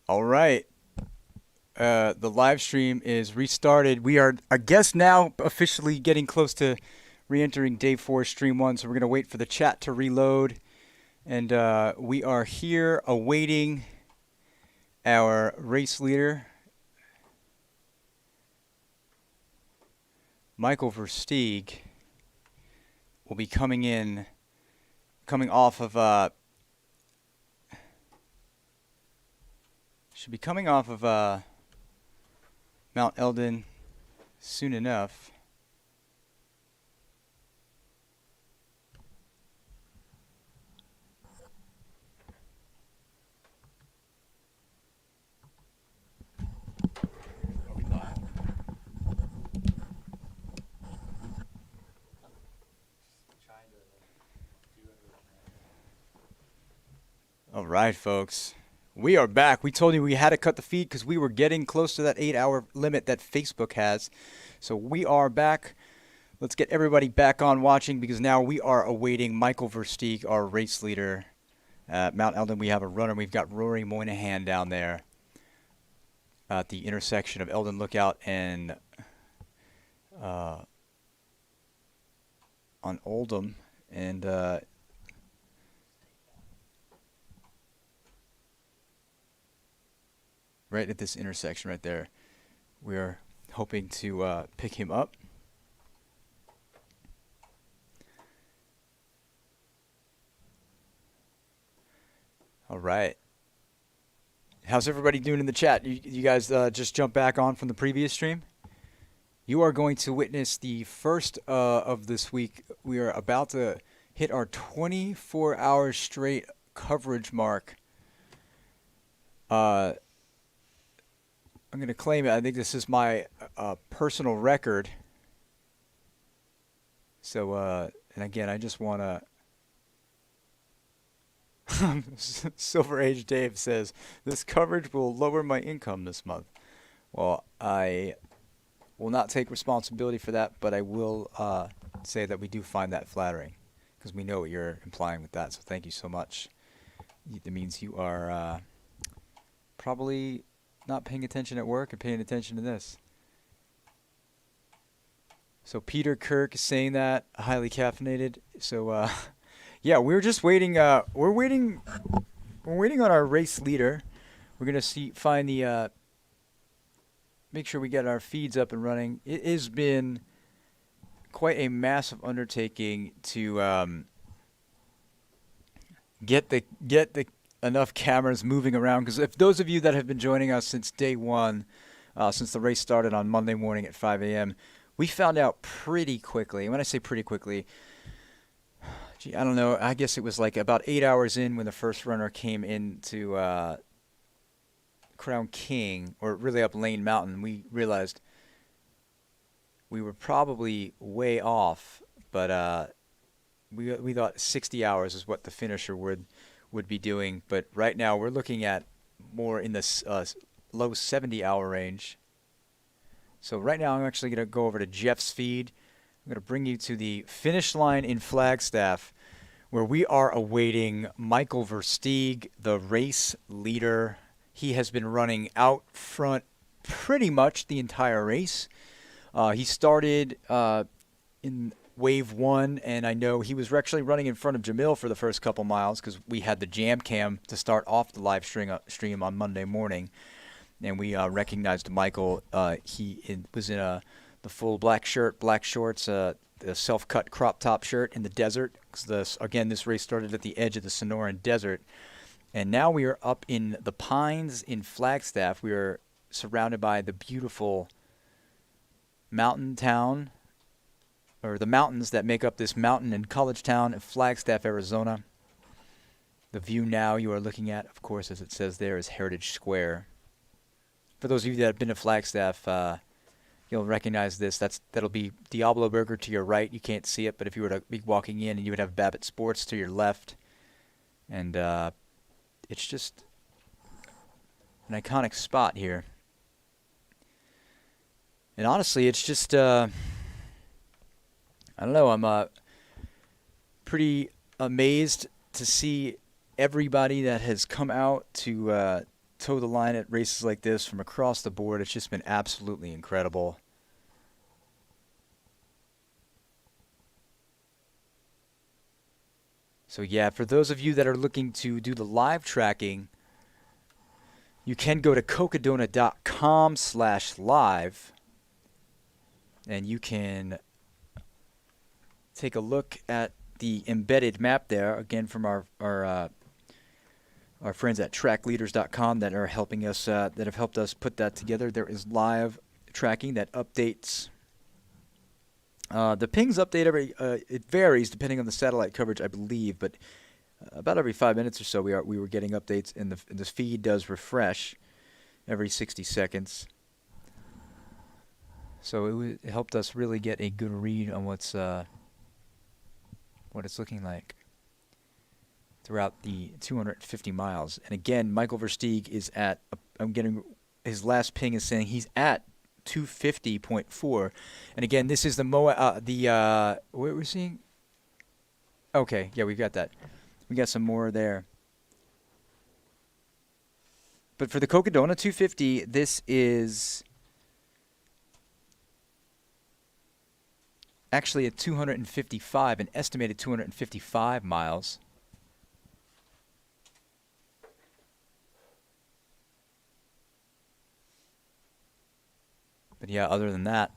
All right. The live stream is restarted. We are, I guess, now officially getting close to re-entering day 4, stream 1. So we're going to wait for the chat to reload. And we are here awaiting our race leader, Michael Versteeg, will be coming off of, should be coming off of Mount Eldon soon enough. All right, folks. We are back. We told you we had to cut the feed because we were getting close to that 8-hour limit that Facebook has. So we are back. Let's get everybody back on watching because now we are awaiting Michael Versteeg, our race leader. At Mount Eldon, we have a runner. We've got Rory Moynihan down there at the intersection of Eldon Lookout and on Oldham. And right at this intersection right there, we're hoping to pick him up. All right. How's everybody doing in the chat? You guys just jumped back on from the previous stream? You are going to witness the first of this week. We are about to hit our 24-hour straight coverage mark. I'm going to claim it. I think this is my personal record. So, and again, I just want to... Silver Age Dave says, this coverage will lower my income this month. Well, I will not take responsibility for that, but I will say that we do find that flattering because we know what you're implying with that. So thank you so much. That means you are probably not paying attention at work and paying attention to this. So Peter Kirk is saying that, highly caffeinated. So yeah, we're just waiting. We're waiting on our race leader. We're gonna find the make sure we get our feeds up and running. It has been quite a massive undertaking to get the enough cameras moving around. Because if those of you that have been joining us since day 1, since the race started on Monday morning at 5 a.m., we found out pretty quickly. And when I say pretty quickly, gee, I don't know. I guess it was like about 8 hours in when the first runner came into Crown King, or really up Lane Mountain. We realized we were probably way off, but we thought 60 hours is what the finisher would be doing. But right now we're looking at more in the low 70-hour range. So right now I'm actually going to go over to Jeff's feed. I'm going to bring you to the finish line in Flagstaff, where we are awaiting Michael Versteeg, the race leader. He has been running out front pretty much the entire race. He started in wave 1, and I know he was actually running in front of Jamil for the first couple miles because we had the jam cam to start off the live stream on Monday morning, and we recognized Michael. He was in the full black shirt, black shorts, the self-cut crop top shirt in the desert. Again, this race started at the edge of the Sonoran Desert. And now we are up in the Pines in Flagstaff. We are surrounded by the beautiful mountain town, or the mountains that make up this mountain and college town of Flagstaff, Arizona. The view now you are looking at, of course, as it says there, is Heritage Square. For those of you that have been to Flagstaff, you'll recognize this. That'll be Diablo Burger to your right. You can't see it, but if you were to be walking in, and you would have Babbitt Sports to your left. And it's just an iconic spot here. And honestly, it's just, I don't know, I'm pretty amazed to see everybody that has come out to toe the line at races like this from across the board. It's just been absolutely incredible. So yeah, for those of you that are looking to do the live tracking, you can go to cocodona.com/live, and you can take a look at the embedded map there, again from our friends at trackleaders.com that are helping us, that have helped us put that together. There is live tracking that updates. The pings update it varies depending on the satellite coverage, I believe, but about every 5 minutes or so we were getting updates, and the feed does refresh every 60 seconds. So it helped us really get a good read on what it's looking like throughout the 250 miles. And again, Michael Versteeg is at, I'm getting his last ping is saying he's at 250.4. And again, this is the what we're seeing. Okay, yeah, we've got that. We got some more there. But for the Cocodona 250, this is actually at 255, an estimated 255 miles. But yeah, other than that,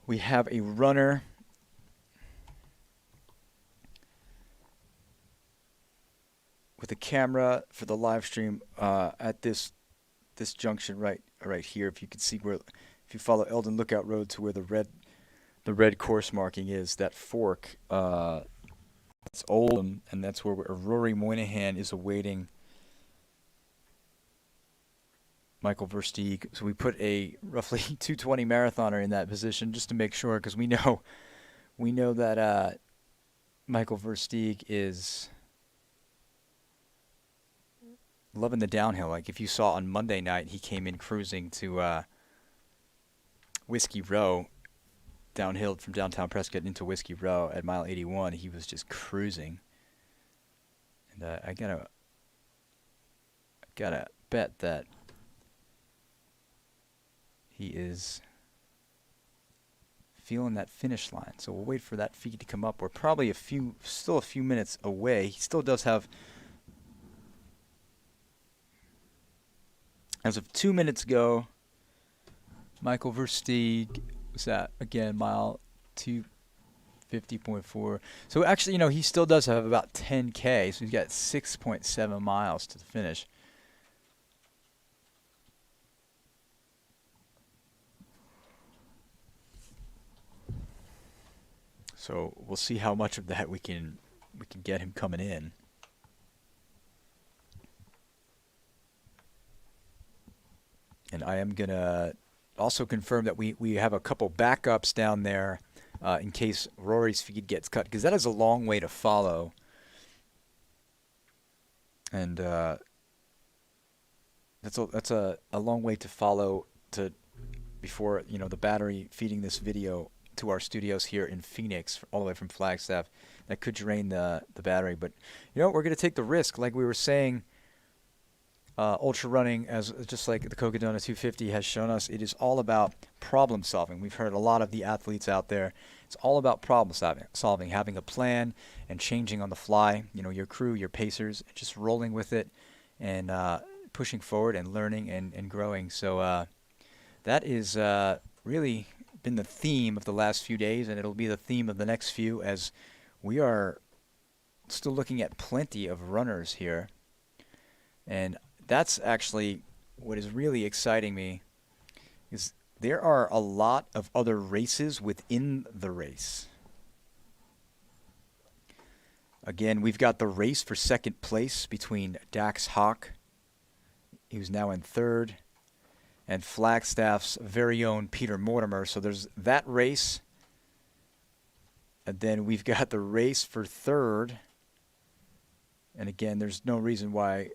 we have a runner with a camera for the live stream at this junction right here. If you can see where, if you follow Eldon Lookout Road to where the red course marking is, that fork, it's Oldham, and that's where Rory Moynihan is awaiting Michael Versteeg. So we put a roughly 220 marathoner in that position just to make sure, because we know that Michael Versteeg is loving the downhill. Like if you saw on Monday night, he came in cruising to Whiskey Row, downhill from downtown Prescott into Whiskey Row at mile 81. He was just cruising, and I gotta bet that he is feeling that finish line. So we'll wait for that feed to come up. We're probably still a few minutes away. He still does have, as of 2 minutes ago, Michael Versteeg was at, again, mile 250.4. So actually, he still does have about 10K. So he's got 6.7 miles to the finish. So we'll see how much of that we can get him coming in. And I am gonna also confirm that we have a couple backups down there in case Rory's feed gets cut, because that is a long way to follow. And that's a long way to follow before the battery feeding this video to our studios here in Phoenix, all the way from Flagstaff. That could drain the battery, but we're going to take the risk, like we were saying. Ultra running, as just like the Cocodona 250 has shown us, it is all about problem solving. We've heard a lot of the athletes out there. It's all about problem solving, having a plan and changing on the fly. Your crew, your pacers, just rolling with it and pushing forward and learning and growing. So that is really been the theme of the last few days, and it'll be the theme of the next few, as we are still looking at plenty of runners here. And that's actually what is really exciting me, is there are a lot of other races within the race. Again, we've got the race for second place between Dax Hawk, who's now in third, and Flagstaff's very own Peter Mortimer. So there's that race. And then we've got the race for third. And again, there's no reason why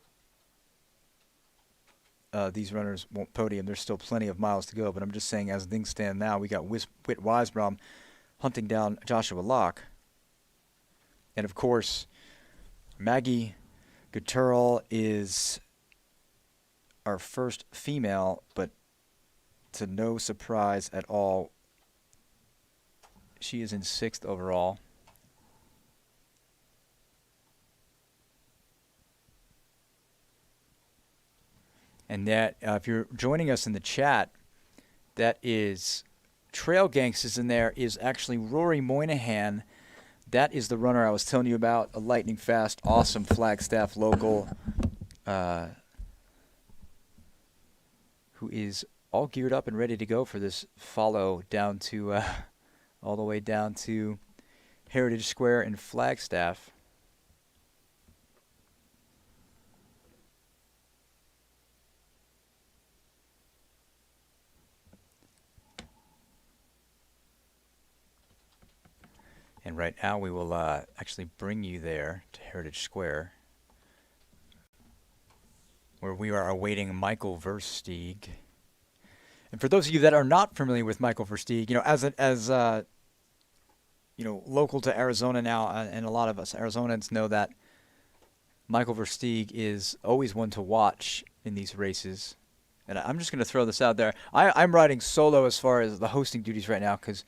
these runners won't podium. There's still plenty of miles to go. But I'm just saying, as things stand now, we got Whit Weisbrom hunting down Joshua Locke. And, of course, Maggie Guttural is our first female, but to no surprise at all, she is in 6th overall. And that, if you're joining us in the chat, that is Trail Gangsters in there is actually Rory Moynihan. That is the runner I was telling you about, a lightning fast, awesome Flagstaff local, who is all geared up and ready to go for this follow down to, all the way down to Heritage Square in Flagstaff. And right now we will actually bring you there to Heritage Square, where we are awaiting Michael Versteeg. And for those of you that are not familiar with Michael Versteeg, you know, as you know, local to Arizona now, and a lot of us Arizonans know that Michael Versteeg is always one to watch in these races. And I'm just going to throw this out there. I'm riding solo as far as the hosting duties right now because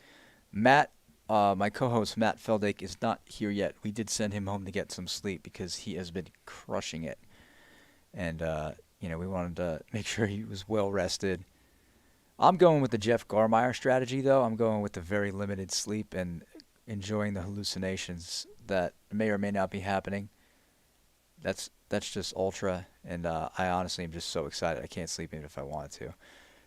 Matt, my co-host Matt Feldhake, is not here yet. We did send him home to get some sleep because he has been crushing it. And, you know, we wanted to make sure he was well rested. I'm going with the Jeff Garmeyer strategy, though. I'm going with the very limited sleep and enjoying the hallucinations that may or may not be happening. That's just ultra, and I honestly am just so excited. I can't sleep even if I wanted to.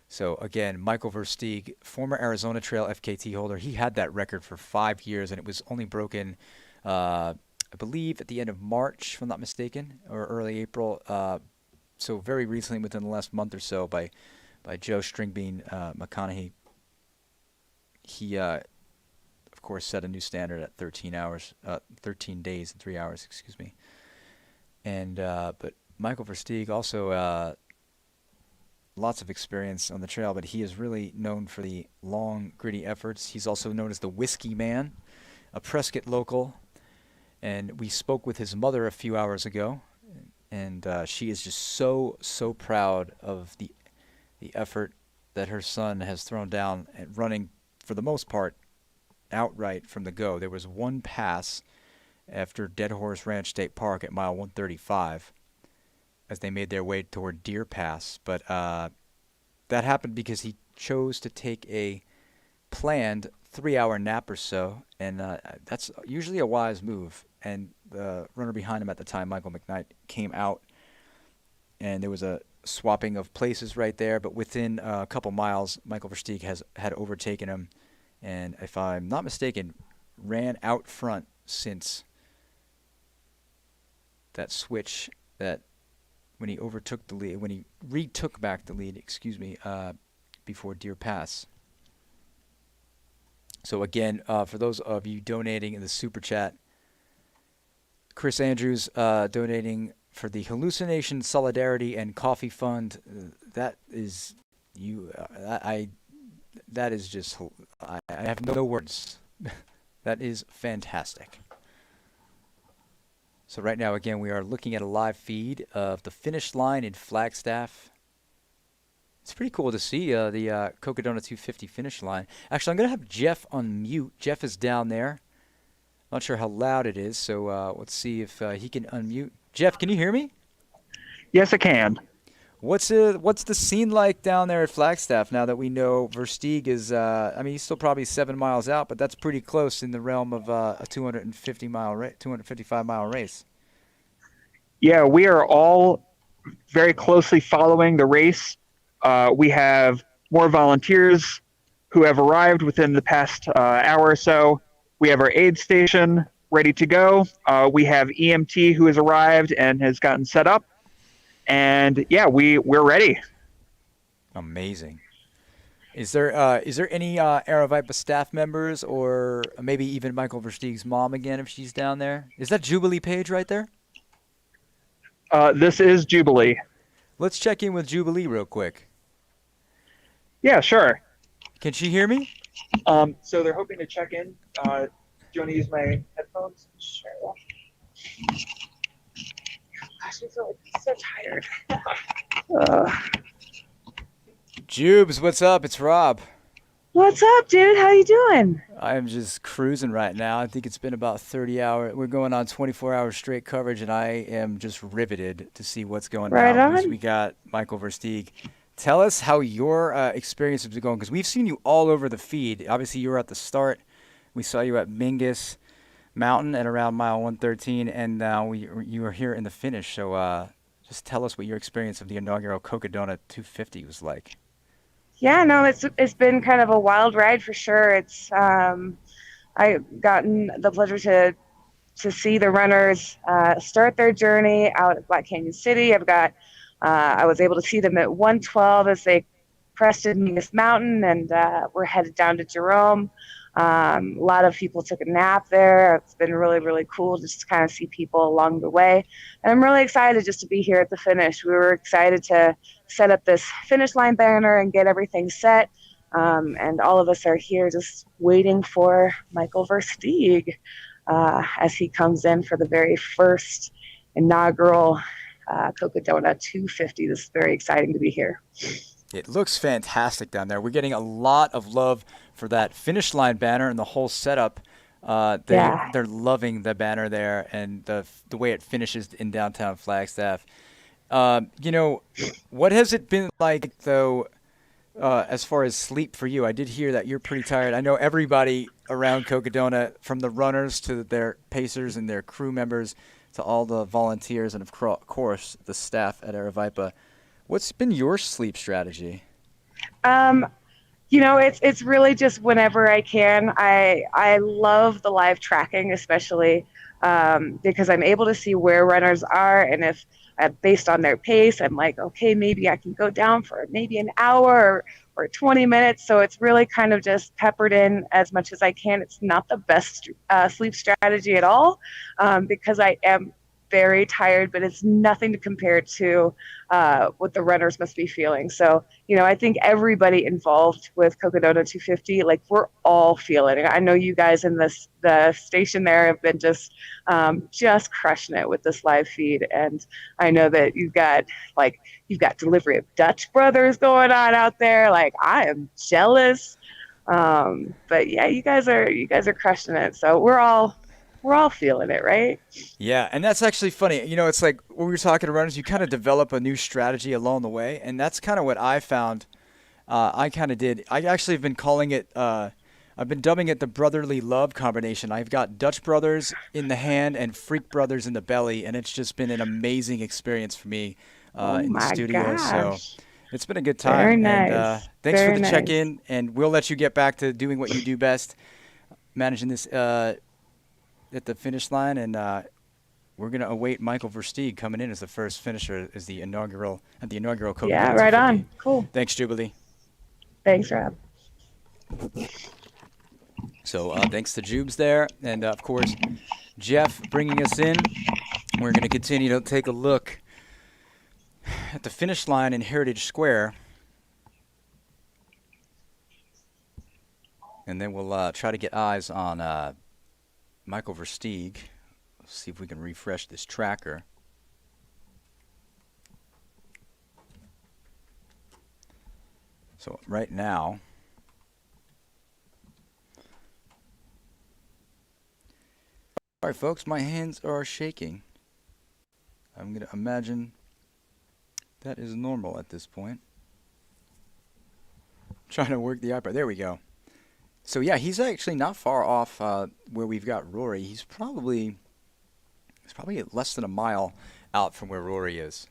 So, again, Michael Versteeg, former Arizona Trail FKT holder. He had that record for 5 years, and it was only broken, I believe, at the end of March, if I'm not mistaken, or early April. So very recently, within the last month or so, by Joe Stringbean McConaughey. He, of course, set a new standard at 13 days and 3 hours, excuse me. And but Michael Versteeg also lots of experience on the trail, but he is really known for the long, gritty efforts. He's also known as the Whiskey Man, a Prescott local. And we spoke with his mother a few hours ago, and she is just so proud of the effort that her son has thrown down and running, for the most part, outright from the go. There was one pass after Dead Horse Ranch State Park at mile 135 as they made their way toward Deer Pass. But that happened because he chose to take a planned 3-hour nap or so, and that's usually a wise move. And the runner behind him at the time, Michael McKnight, came out, and there was a swapping of places right there. But within a couple miles, Michael Versteeg had overtaken him, and if I'm not mistaken, ran out front since that switch that when he overtook the lead, when he retook back the lead, before Deer Pass. So again, for those of you donating in the Super Chat, Chris Andrews donating for the Hallucination Solidarity and Coffee Fund. That is that is just, I have no words. That is fantastic. So right now, again, we are looking at a live feed of the finish line in Flagstaff. It's pretty cool to see the Cocodona 250 finish line. Actually, I'm going to have Jeff on mute. Jeff is down there. Not sure how loud it is, so let's see if he can unmute. Jeff, can you hear me? Yes, I can. What's the scene like down there at Flagstaff now that we know Versteeg is, he's still probably 7 miles out, but that's pretty close in the realm of a 255-mile race. Yeah, we are all very closely following the race. We have more volunteers who have arrived within the past hour or so. We have our aid station ready to go. We have EMT who has arrived and has gotten set up. And yeah, we're ready. Amazing. Is there any Aravaipa staff members, or maybe even Michael Versteeg's mom again if she's down there? Is that Jubilee Page right there? This is Jubilee. Let's check in with Jubilee real quick. Yeah, sure. Can she hear me? So they're hoping to check in. Do you want to use my headphones? Sure. gosh, I feel like so tired. Uh, Jubes, what's up? It's Rob. What's up, dude? How you doing? I am just cruising right now. I think it's been about 30 hours. We're going on 24 hours straight coverage, and I am just riveted to see what's going Right down because on. we got Michael Versteeg. Tell us how your experience has been going because we've seen you all over the feed. Obviously, you were at the start. We saw you at Mingus Mountain at around mile 113, and now you were here in the finish. So just tell us what your experience of the inaugural Cocodona 250 was like. Yeah, no, it's been kind of a wild ride for sure. It's I gotten the pleasure to see the runners start their journey out at Black Canyon City. I was able to see them at 112 as they crested Mingus Mountain, and we're headed down to Jerome. A lot of people took a nap there. It's been really, really cool just to kind of see people along the way. And I'm really excited just to be here at the finish. We were excited to set up this finish line banner and get everything set. And all of us are here just waiting for Michael Versteeg as he comes in for the very first inaugural Cocodona 250. This is very exciting to be here. It looks fantastic down there. We're getting a lot of love for that finish line banner and the whole setup. Yeah. They're loving the banner there and the way it finishes in downtown Flagstaff. What has it been like though, as far as sleep for you? I did hear that you're pretty tired. I know everybody around Cocodona, from the runners to their pacers and their crew members, to all the volunteers and of course the staff at Aravaipa. What's been your sleep strategy? Um, it's really just whenever I can. I love the live tracking, especially because I'm able to see where runners are, and if based on their pace, I'm like, okay, maybe I can go down for maybe an hour or 20 minutes. So it's really kind of just peppered in as much as I can. It's not the best sleep strategy at all because I am very tired, but it's nothing to compare to what the runners must be feeling. So, I think everybody involved with Cocodona 250, like we're all feeling it. I know you guys in the station there have been just crushing it with this live feed, and I know that you've got delivery of Dutch Brothers going on out there. Like I am jealous, but yeah, you guys are crushing it. So we're all feeling it, right? Yeah, and that's actually funny. It's like when we were talking to runners, you kind of develop a new strategy along the way, and that's kind of what I found. I kind of did. I actually have been calling it. I've been dubbing it the brotherly love combination. I've got Dutch Brothers in the hand and Freak Brothers in the belly, and it's just been an amazing experience for me Oh in the my studio. So gosh. it's been a good Very time, and nice. thanks for Very the nice. check-in. And we'll let you get back to doing what you do best, managing this at the finish line, and we're gonna await Michael Versteeg coming in as the first finisher as the inaugural Yeah, Cocodona right 250. on. Cool. Thanks, Jubilee. Thanks, Rob. So thanks to Jubes there, and of course Jeff bringing us in. We're gonna continue to take a look at the finish line in Heritage Square, and then we'll try to get eyes on Michael Versteeg. See if we can refresh this tracker. So right now, all right, folks, my hands are shaking. I'm going to imagine that is normal at this point. Trying to work the iPad. There we go. So yeah, he's actually not far off where we've got Rory. He's probably less than a mile out from where Rory is.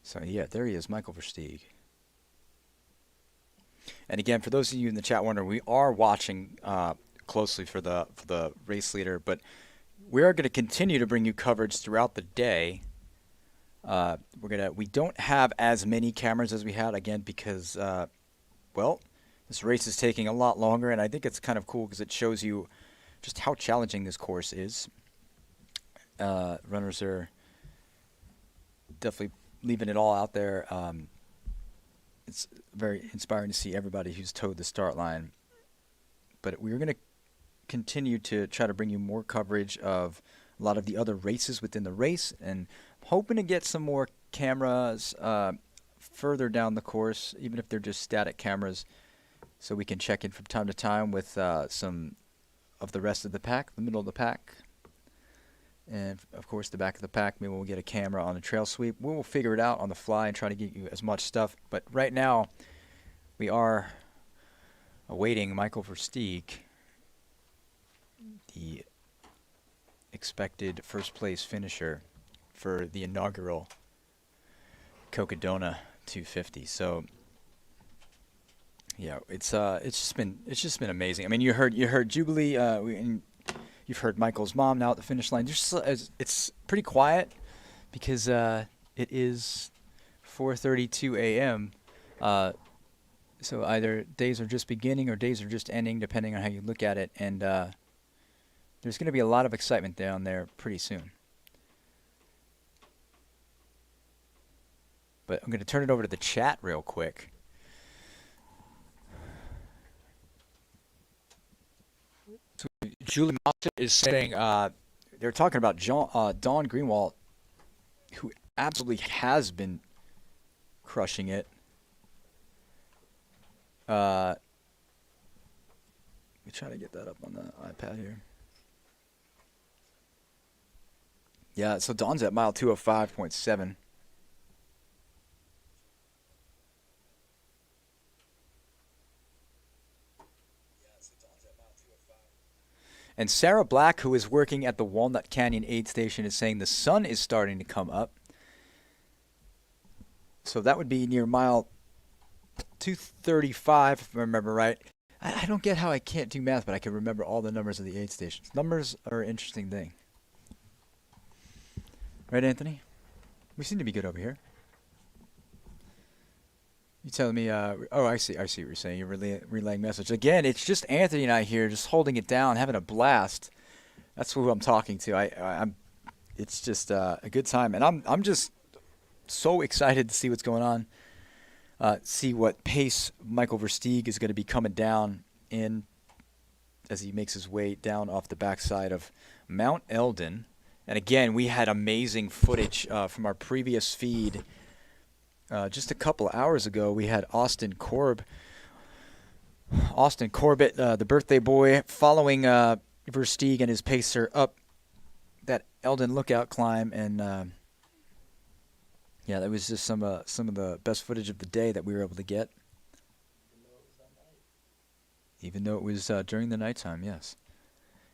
So yeah, there he is, Michael Versteeg. And again, for those of you in the chat wondering, we are watching closely for the race leader, but we are going to continue to bring you coverage throughout the day. We don't have as many cameras as we had, again, because this race is taking a lot longer, and I think it's kind of cool because it shows you just how challenging this course is. Runners are definitely leaving it all out there. It's very inspiring to see everybody who's towed the start line. But we're going to continue to try to bring you more coverage of a lot of the other races within the race, and hoping to get some more cameras further down the course, even if they're just static cameras, so we can check in from time to time with some of the rest of the pack, the middle of the pack, and of course the back of the pack. Maybe we'll get a camera on a trail sweep. We'll figure it out on the fly and try to get you as much stuff. But right now, we are awaiting Michael Versteeg, the expected first place finisher for the inaugural Cocodona 250. So yeah, it's just been amazing. I mean, you heard Jubilee, and you've heard Michael's mom now at the finish line. It's pretty quiet because it is 4:32 a.m. So either days are just beginning or days are just ending, depending on how you look at it. And there's going to be a lot of excitement down there pretty soon. But I'm going to turn it over to the chat real quick. So Julie Moffitt is saying they're talking about Dawn Greenwald, who absolutely has been crushing it. Let me try to get that up on the iPad here. Yeah, so Dawn's at mile 205.7. And Sarah Black, who is working at the Walnut Canyon aid station, is saying the sun is starting to come up. So that would be near mile 235, if I remember right. I don't get how I can't do math, but I can remember all the numbers of the aid stations. Numbers are an interesting thing. Right, Anthony? We seem to be good over here. You telling me, oh, I see what you're saying. You're relaying message. Again, it's just Anthony and I here just holding it down, having a blast. That's who I'm talking to. It's just a good time. And I'm just so excited to see what's going on. See what pace Michael Versteeg is going to be coming down in as he makes his way down off the backside of Mount Eldon. And again, we had amazing footage from our previous feed. Just a couple of hours ago, we had Austin Corbett, the birthday boy, following Versteeg and his pacer up that Eldon Lookout climb, and yeah, that was just some of the best footage of the day that we were able to get. Even though it was during the nighttime, yes,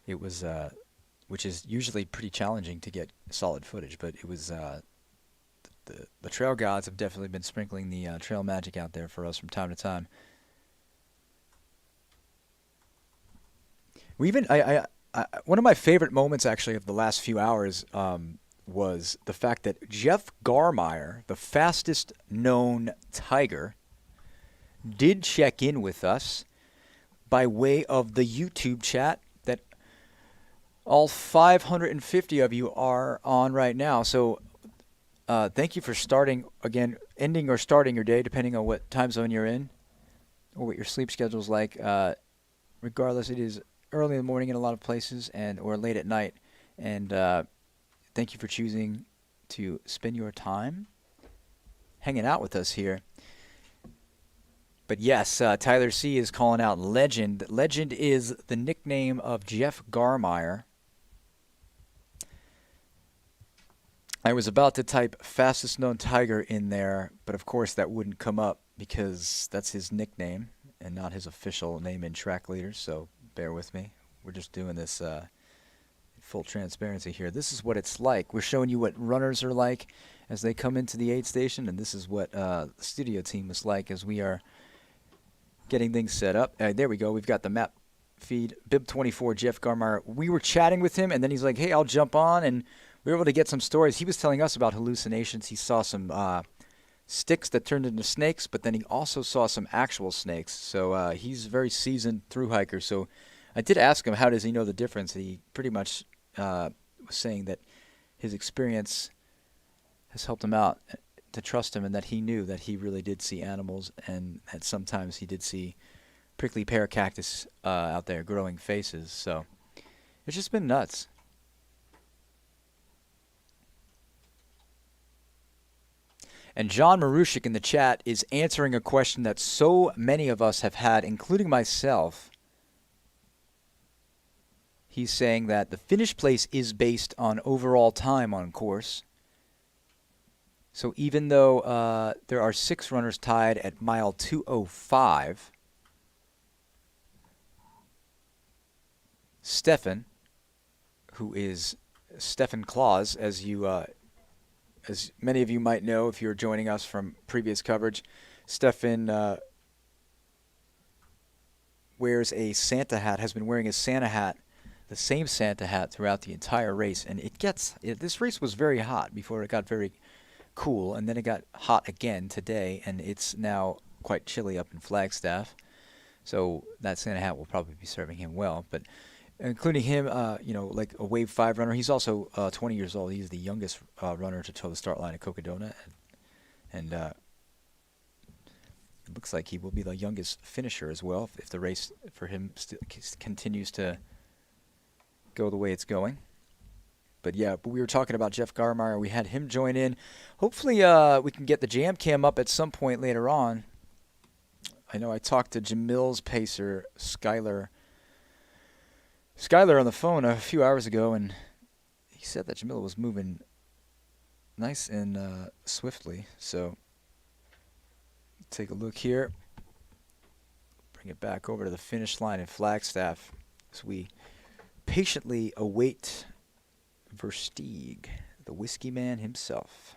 it was, which is usually pretty challenging to get solid footage, but it was. The trail gods have definitely been sprinkling the trail magic out there for us from time to time. We even one of my favorite moments actually of the last few hours was the fact that Jeff Garmire, the fastest known tiger, did check in with us by way of the YouTube chat that all 550 of you are on right now. So thank you for ending or starting your day, depending on what time zone you're in or what your sleep schedule is like. Regardless, it is early in the morning in a lot of places or late at night. And thank you for choosing to spend your time hanging out with us here. But yes, Tyler C. is calling out Legend. Legend is the nickname of Jeff Garmire. I was about to type fastest known tiger in there, but of course that wouldn't come up because that's his nickname and not his official name in Track Leaders, so bear with me. We're just doing this full transparency here. This is what it's like. We're showing you what runners are like as they come into the aid station, and this is what the studio team is like as we are getting things set up. There we go. We've got the map feed. Bib24, Jeff Garmire. We were chatting with him, and then he's like, hey, I'll jump on, and we were able to get some stories. He was telling us about hallucinations. He saw some sticks that turned into snakes, but then he also saw some actual snakes. So he's a very seasoned thru hiker. So I did ask him, how does he know the difference? He pretty much was saying that his experience has helped him out to trust him, and that he knew that he really did see animals, and that sometimes he did see prickly pear cactus out there growing faces. So it's just been nuts. And John Marushik in the chat is answering a question that so many of us have had, including myself. He's saying that the finish place is based on overall time on course. So even though there are 6 runners tied at mile 205, Stefan, who is Stefan Claus, as many of you might know if you're joining us from previous coverage, Stefan wears a Santa hat, has been wearing a Santa hat, the same Santa hat throughout the entire race. And this race was very hot before it got very cool, and then it got hot again today, and it's now quite chilly up in Flagstaff. So that Santa hat will probably be serving him well. But including him, like a Wave 5 runner. He's also 20 years old. He's the youngest runner to toe the start line at Cocodona. And it looks like he will be the youngest finisher as well if the race for him continues to go the way it's going. But we were talking about Jeff Garmeyer. We had him join in. Hopefully we can get the jam cam up at some point later on. I know I talked to Jamil's pacer, Skylar on the phone a few hours ago, and he said that Jamil was moving nice and swiftly. So take a look here. Bring it back over to the finish line in Flagstaff as we patiently await Versteeg, the whiskey man himself.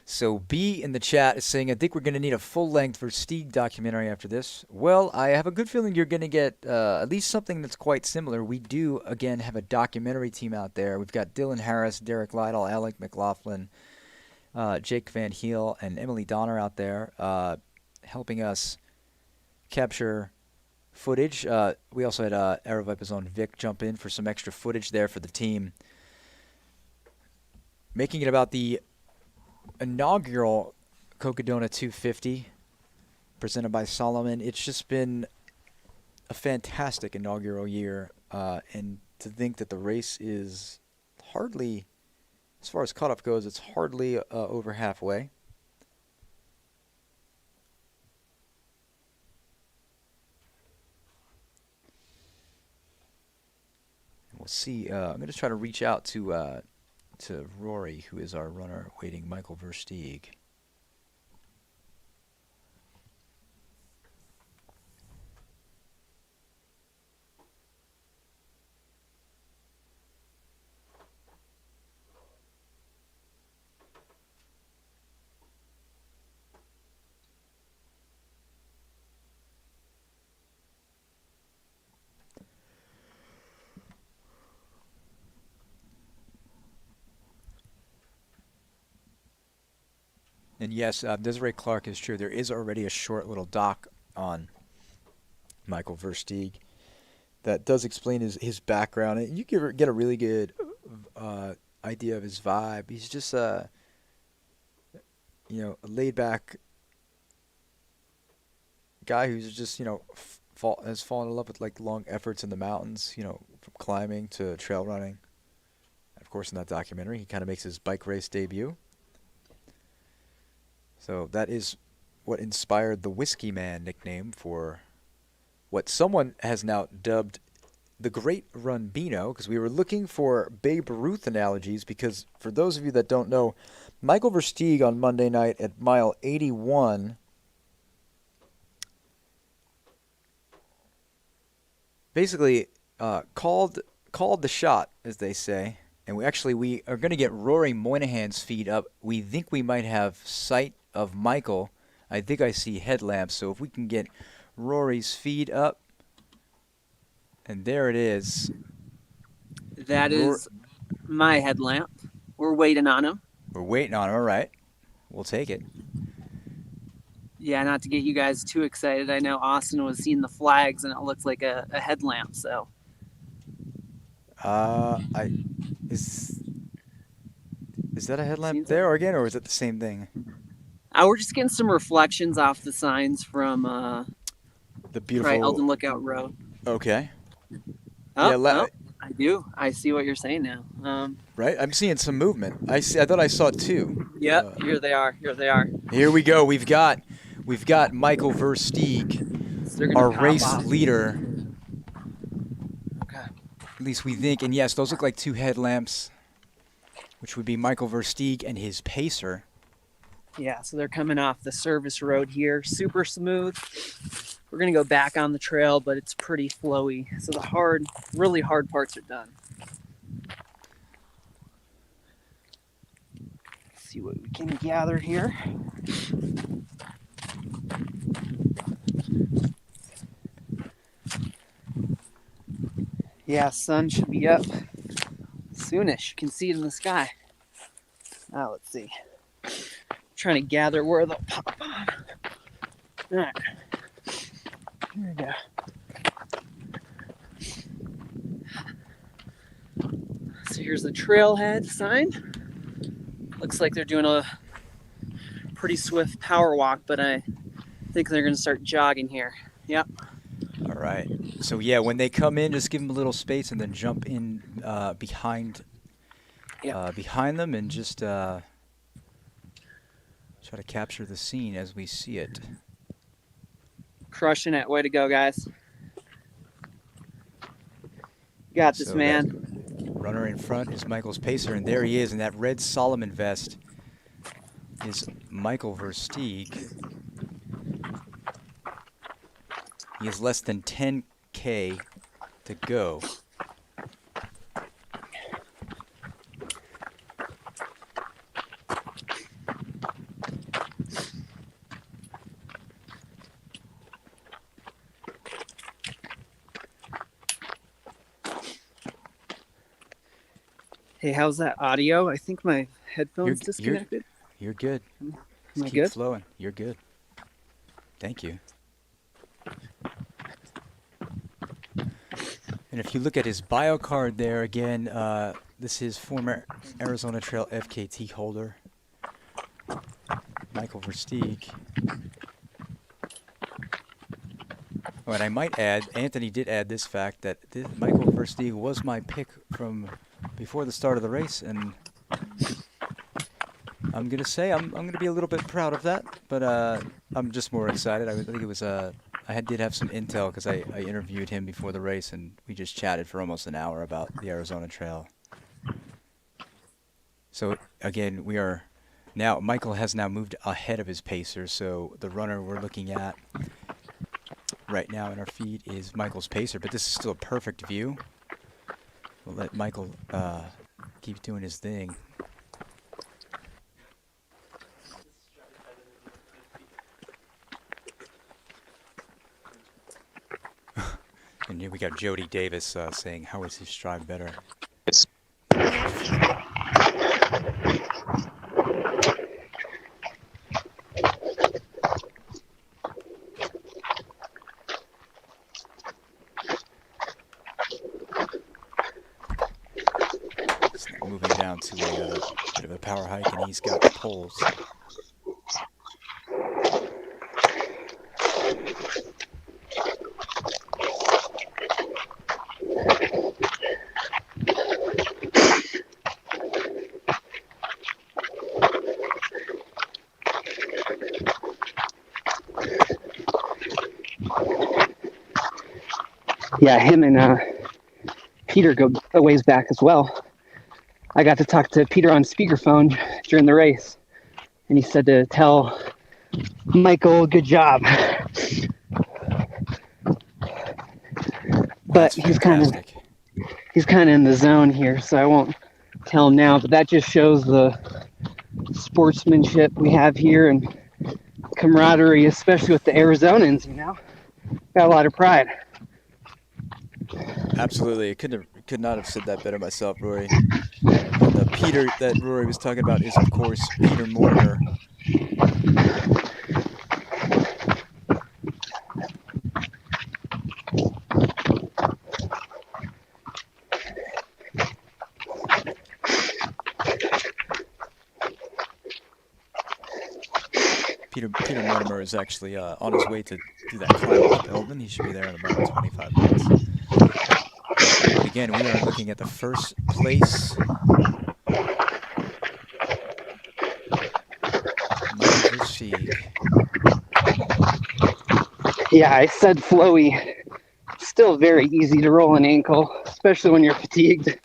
So B in the chat is saying, I think we're going to need a full-length Versteeg documentary after this. Well, I have a good feeling you're going to get at least something that's quite similar. We do, again, have a documentary team out there. We've got Dylan Harris, Derek Lytle, Alec McLaughlin, Jake Van Heel, and Emily Donner out there helping us capture footage. We also had Aravaipa's own Vic jump in for some extra footage there for the team. Making it about the inaugural Cocodona 250 presented by Salomon. It's just been a fantastic inaugural year, and to think that the race is hardly, as far as cutoff goes, it's hardly over halfway. We'll see. I'm going to try to reach out to Rory, who is our runner waiting Michael Versteeg. And yes, Desiree Clark is true. There is already a short little doc on Michael Versteeg that does explain his background. And you get a really good idea of his vibe. He's just a laid back guy who's just has fallen in love with like long efforts in the mountains. From climbing to trail running. Of course, in that documentary, he kind of makes his bike race debut. So that is what inspired the Whiskey Man nickname for what someone has now dubbed the Great Runbino, because we were looking for Babe Ruth analogies, because for those of you that don't know, Michael Versteeg on Monday night at mile 81 basically called the shot, as they say. And we are going to get Rory Moynihan's feed up. We think we might have sight of Michael. I think I see headlamps, so if we can get Rory's feed up. And there it is. That is my headlamp. We're waiting on him. We're waiting on him, all right. We'll take it. Yeah, not to get you guys too excited. I know Austin was seeing the flags, and it looks like a headlamp, so. Is that a headlamp there again, or is it the same thing? We're just getting some reflections off the signs from The right beautiful. Eldon Lookout Road. Okay. Oh, Yeah, oh, I do. I see what you're saying now. Right. I'm seeing some movement. I thought I saw two. Yep. Here they are. Here they are. Here we go. We've got Michael Versteeg, So they're gonna our pop race off. leader. Okay. At least we think. And yes, those look like two headlamps, which would be Michael Versteeg and his pacer. Yeah. So they're coming off the service road here. Super smooth. We're gonna go back on the trail, but it's pretty flowy. So the really hard parts are done. Let's see what we can gather here. Yeah, sun should be up soonish. You can see it in the sky. Now let's see. Trying to gather where they'll pop on. All right. Here we go. So here's the trailhead sign. Looks like they're doing a pretty swift power walk, but I think they're going to start jogging here. Yep. All right. So yeah, when they come in, just give them a little space and then jump in behind them and just try to capture the scene as we see it. Crushing it. Way to go, guys. You got this, So man. that runner in front is Michael's pacer, and there he is in that red Salomon vest is Michael Versteeg. He has less than 10K to go. Hey, how's that audio? I think my headphones disconnected. You're good. Am Just I keep good? flowing. You're good. Thank you. And if you look at his bio card there again, this is former Arizona Trail FKT holder, Michael Versteeg. Oh, and I might add, Anthony did add this fact that Michael Versteeg was my pick from before the start of the race, and I'm gonna say I'm gonna be a little bit proud of that, but I'm just more excited. I think it was I did have some intel because I interviewed him before the race, and we just chatted for almost an hour about the Arizona Trail. So again, Michael has now moved ahead of his pacer, so the runner we're looking at right now in our feed is Michael's pacer, but this is still a perfect view. We'll let Michael keep doing his thing. And here we got Jody Davis saying, how is his stride better? It's moving down to a bit of a power hike, and he's got the poles. Yeah, him and Peter go a ways back as well. I got to talk to Peter on speakerphone during the race, and he said to tell Michael, good job. But That's he's kind of in the zone here, so I won't tell him now. But that just shows the sportsmanship we have here and camaraderie, especially with the Arizonans. Got a lot of pride. Absolutely. I could not have said that better myself, Rory. And the Peter that Rory was talking about is, of course, Peter Mortimer. Peter Mortimer is actually on his way to do that climb up Eldon. He should be there in about 25 minutes. But again, we are looking at the first place. Michael Versteeg. Yeah, I said flowy. Still very easy to roll an ankle, especially when you're fatigued.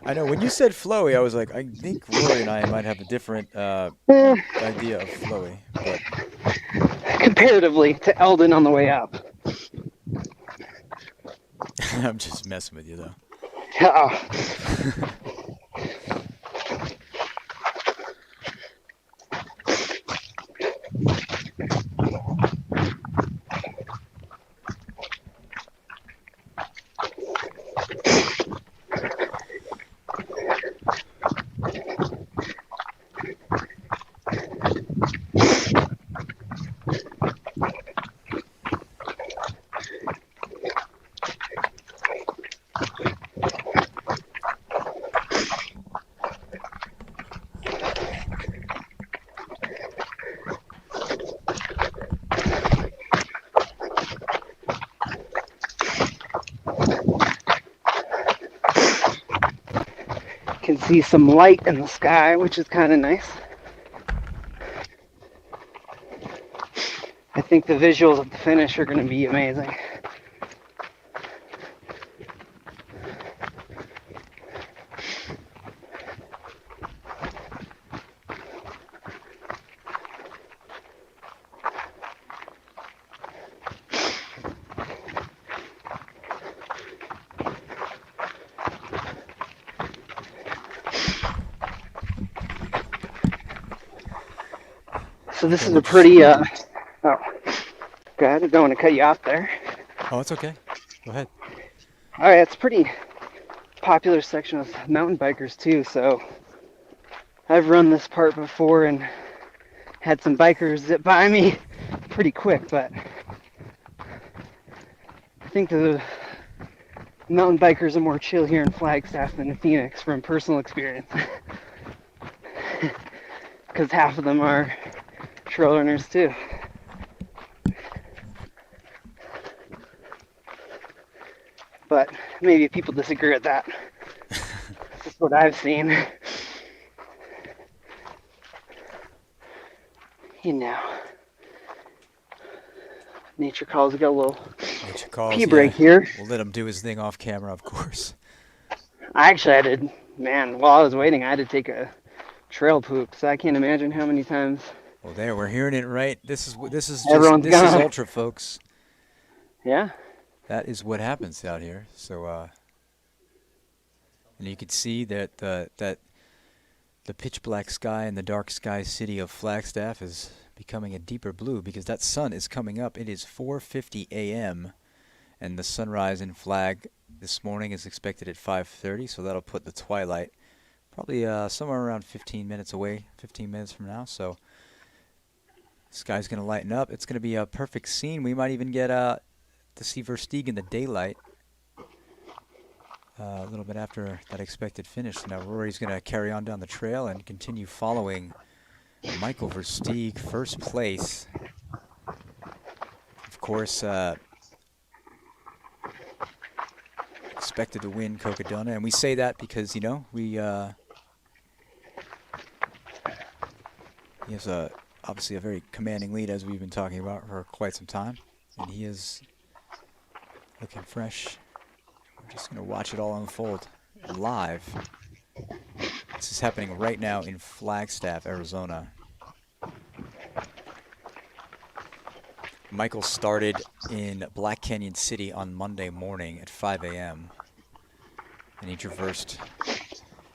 I know, when you said flowy, I was like, I think Rory and I might have a different idea of flowy. But Comparatively to Eldon on the way up. I'm just messing with you, though. Oh. Can see some light in the sky, which is kind of nice. I think the visuals at the finish are going to be amazing. So this is a pretty, oh, go ahead, I don't want to cut you off there. Oh, it's okay. Go ahead. All right, it's a pretty popular section with mountain bikers too, so I've run this part before and had some bikers zip by me pretty quick, but I think the mountain bikers are more chill here in Flagstaff than in Phoenix from personal experience. Because half of them are trail runners too. But maybe people disagree with that. That's what I've seen. You know, nature calls. We got a little Nature calls, pee break here. We'll let him do his thing off camera, of course. I actually had to, man, while I was waiting, I had to take a trail poop, so I can't imagine how many times. Well, there, we're hearing it right. This is Everyone's this is gone. ultra, folks. Yeah. That is what happens out here. So, and you can see that that the pitch black sky and the dark sky city of Flagstaff is becoming a deeper blue because that sun is coming up. It is 4:50 a.m. and the sunrise in Flag this morning is expected at 5:30. So that'll put the twilight probably somewhere around 15 minutes away, 15 minutes from now. So the sky's going to lighten up. It's going to be a perfect scene. We might even get to see Versteeg in the daylight a little bit after that expected finish. Now Rory's going to carry on down the trail and continue following Michael Versteeg, first place. Of course, expected to win Cocodona, and we say that because, you know, we he has obviously a very commanding lead, as we've been talking about for quite some time, and he is looking fresh. We're just going to watch it all unfold live. This is happening right now in Flagstaff, Arizona. Michael started in Black Canyon City on Monday morning at 5 a.m. and he traversed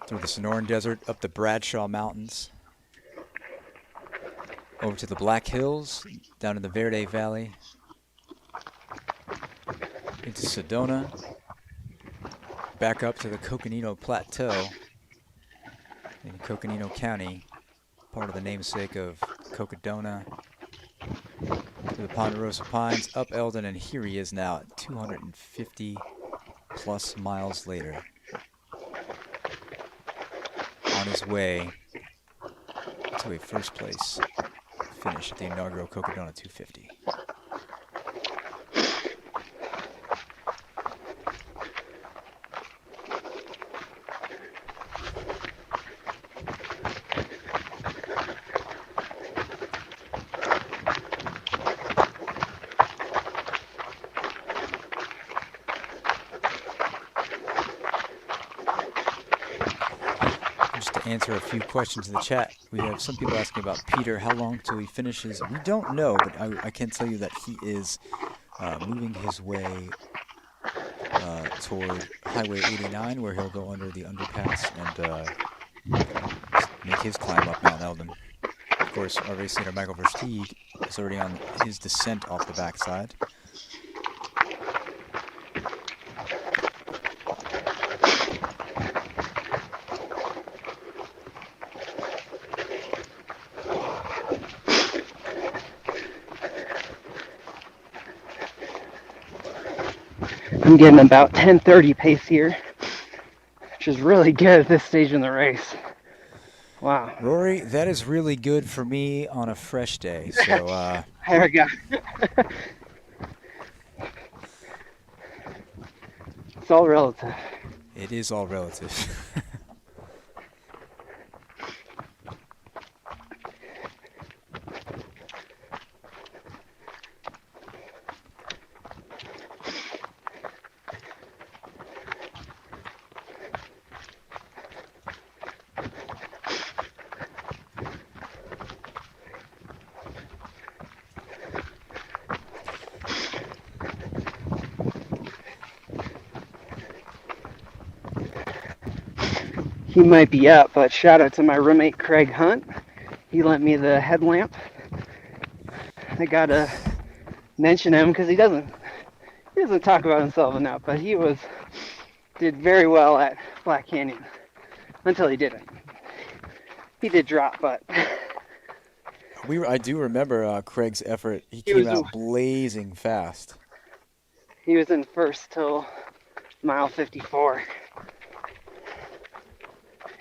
through the Sonoran Desert, up the Bradshaw Mountains, over to the Black Hills, down in the Verde Valley, into Sedona, back up to the Coconino Plateau in Coconino County, part of the namesake of Cocodona, to the Ponderosa Pines, up Eldon, and here he is now at 250 plus miles later, on his way to a first place finish at the inaugural Cocodona 250. Just to answer a few questions in the chat, we have some people asking about Peter. How long till he finishes? We don't know, but I can tell you that he is moving his way toward Highway 89, where he'll go under the underpass and make his climb up Mount Eldon. Of course, our race leader, Michael Versteeg, is already on his descent off the backside. I'm getting about 10:30 pace here, which is really good at this stage in the race. Wow. Rory, that is really good for me on a fresh day. So there we go. It's all relative. it is all relative. He might be up, but shout out to my roommate Craig Hunt. He lent me the headlamp. I gotta mention him because he doesn't talk about himself enough, but he did very well at Black Canyon until he didn't. He did drop, but I do remember Craig's effort. He He came was out blazing fast. he was in first till mile 54.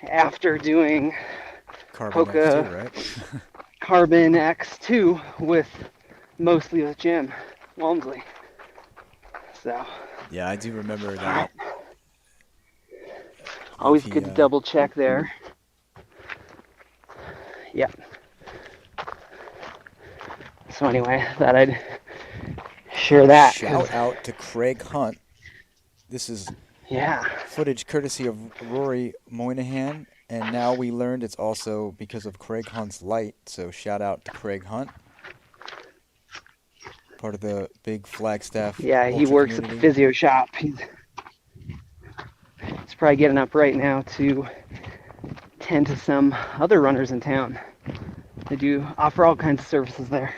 After doing Carbon X2, right? Carbon X2 mostly with Jim Walmsley. So Yeah, I do remember that. always good to double check there. Yep. So anyway, thought I'd share that. Shout out to Craig Hunt. This is footage courtesy of Rory Moynihan, and now we learned it's also because of Craig Hunt's light, so shout out to Craig Hunt. Part of the big Flagstaff Yeah, he ultra works community. at the physio shop. He's probably getting up right now to tend to some other runners in town. They do offer all kinds of services there.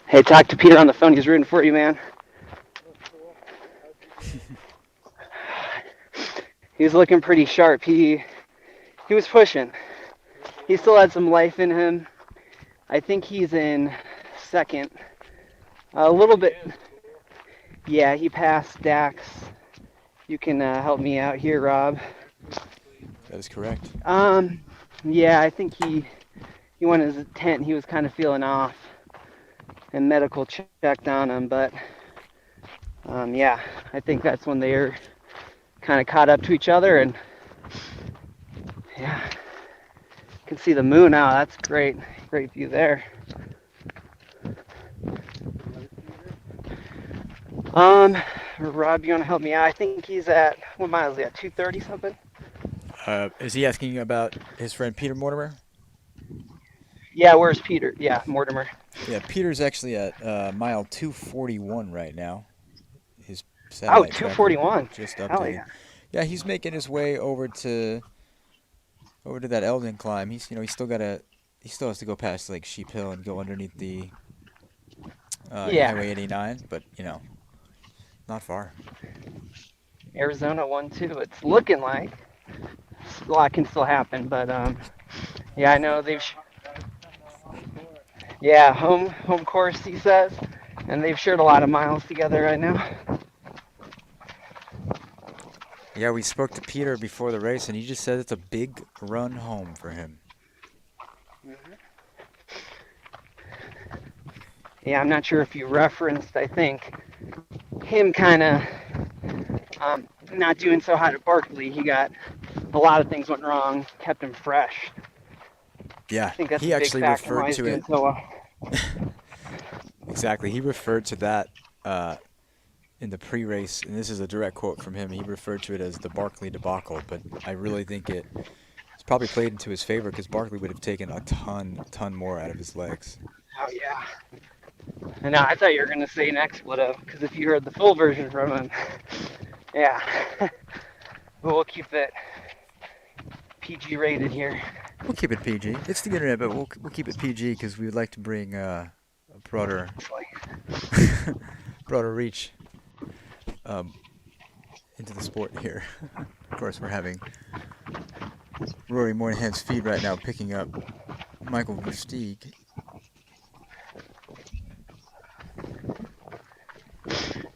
Hey, talk to Peter on the phone. He's rooting for you, man. He was looking pretty sharp. He was pushing. He still had some life in him. I think he's in second. A little bit. Yeah, he passed Dax. You can help me out here, Rob. That is correct. Yeah, I think he went in his tent. He was kind of feeling off, and medical checked on him. But yeah, I think that's when they were kind of caught up to each other, and yeah, you can see the moon now. That's great view there. Rob, you want to help me out? I think he's at, what mile is he at? 230 something? Is he asking about his friend Peter Mortimer? Yeah, where's Peter? Yeah, Mortimer. Yeah, Peter's actually at mile 241 right now. His Oh, satellite tracker 241. just Hell updated. yeah. Yeah, he's making his way over to that Eldon climb. He still has to go past like Sheep Hill and go underneath the Highway 89, but not far. Arizona 1-2. It's looking like a lot can still happen. But yeah, I know yeah, home course, he says, and they've shared a lot of miles together right now. Yeah, we spoke to Peter before the race, and he just said it's a big run home for him. Yeah, I'm not sure if you referenced, I think, him kind of not doing so hot at Barkley. He got a lot of things went wrong, kept him fresh. Yeah, I think that's he a big actually factor why referred he's to doing it. so well. Exactly. He referred to that in the pre-race, and this is a direct quote from him. He referred to it as the Barkley debacle, but I really think it's probably played into his favor because Barkley would have taken a ton more out of his legs. Oh, yeah. And I thought you were going to say an expletive, because if you heard the full version from him, yeah. But we'll keep it PG rated here. We'll keep it PG. It's the internet, but we'll keep it PG because we would like to bring a broader reach into the sport here. Of course, we're having Rory Moynihan's feed right now picking up Michael Versteeg.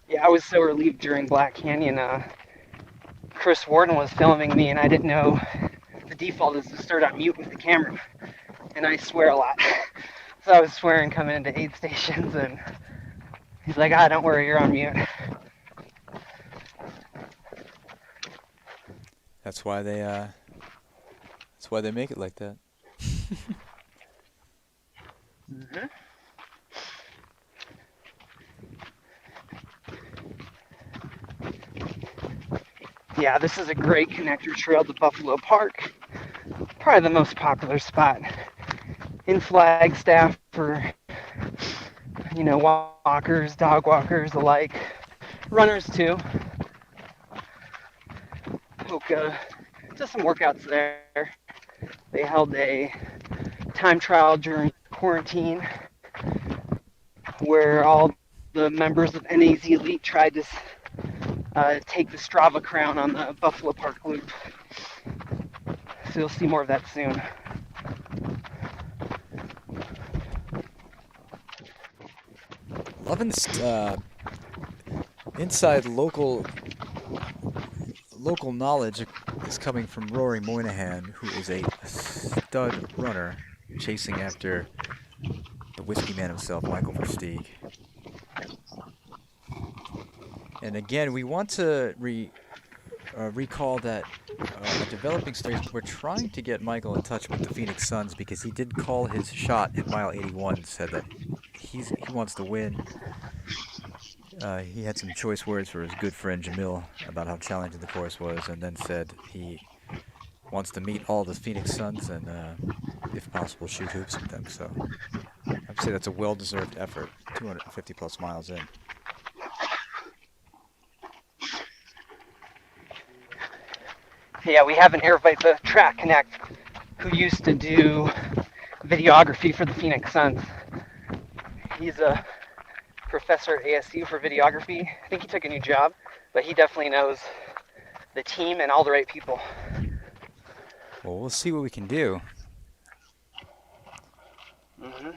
Yeah, I was so relieved during Black Canyon. Chris Worden was filming me, and I didn't know the default is to start on mute with the camera, and I swear a lot. So I was swearing coming into aid stations, and he's like, don't worry, you're on mute. That's why they make it like that. Mm-hmm. Yeah, this is a great connector trail to Buffalo Park. Probably the most popular spot in Flagstaff for, walkers, dog walkers alike, runners too. Hoka does some workouts there. They held a time trial during quarantine where all the members of NAZ Elite tried to take the Strava crown on the Buffalo Park Loop. So you'll see more of that soon. Loving this inside local knowledge is coming from Rory Moynihan, who is a stud runner chasing after the whiskey man himself, Michael Versteeg. And again, we want to recall that at developing stage, we're trying to get Michael in touch with the Phoenix Suns because he did call his shot at mile 81, said that he wants to win. He had some choice words for his good friend Jamil about how challenging the course was, and then said he wants to meet all the Phoenix Suns and, if possible, shoot hoops with them. So I'd say that's a well-deserved effort, 250 plus miles in. Yeah, we have an Aravaipa Track Connect who used to do videography for the Phoenix Suns. He's a professor at ASU for videography. I think he took a new job, but he definitely knows the team and all the right people. Well, we'll see what we can do. Mm-hmm.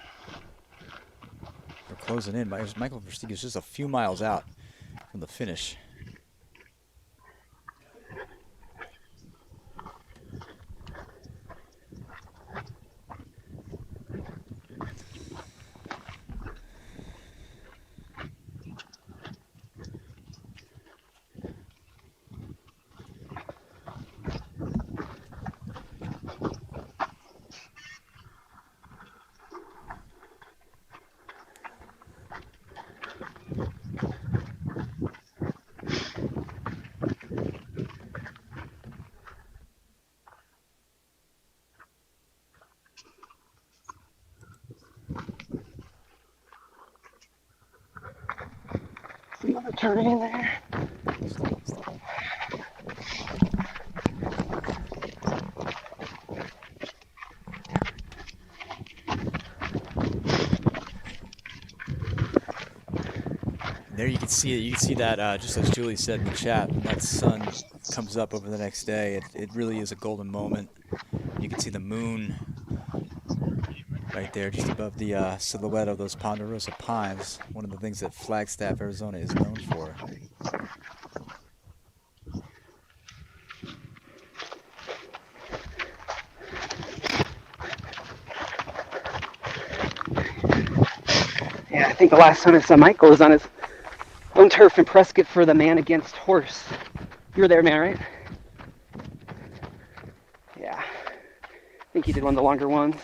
We're closing in. Michael Versteeg is just a few miles out from the finish. Another turn in there. There you can see it. You can see that just as Julie said in the chat, that sun comes up over the next day, it really is a golden moment. You can see the moon right there just above the silhouette of those ponderosa pines, one of the things that Flagstaff, Arizona is known for. Yeah, I think the last time I saw Michael was on his own turf in Prescott for the man against horse. You were there, man, right? Yeah. I think he did one of the longer ones.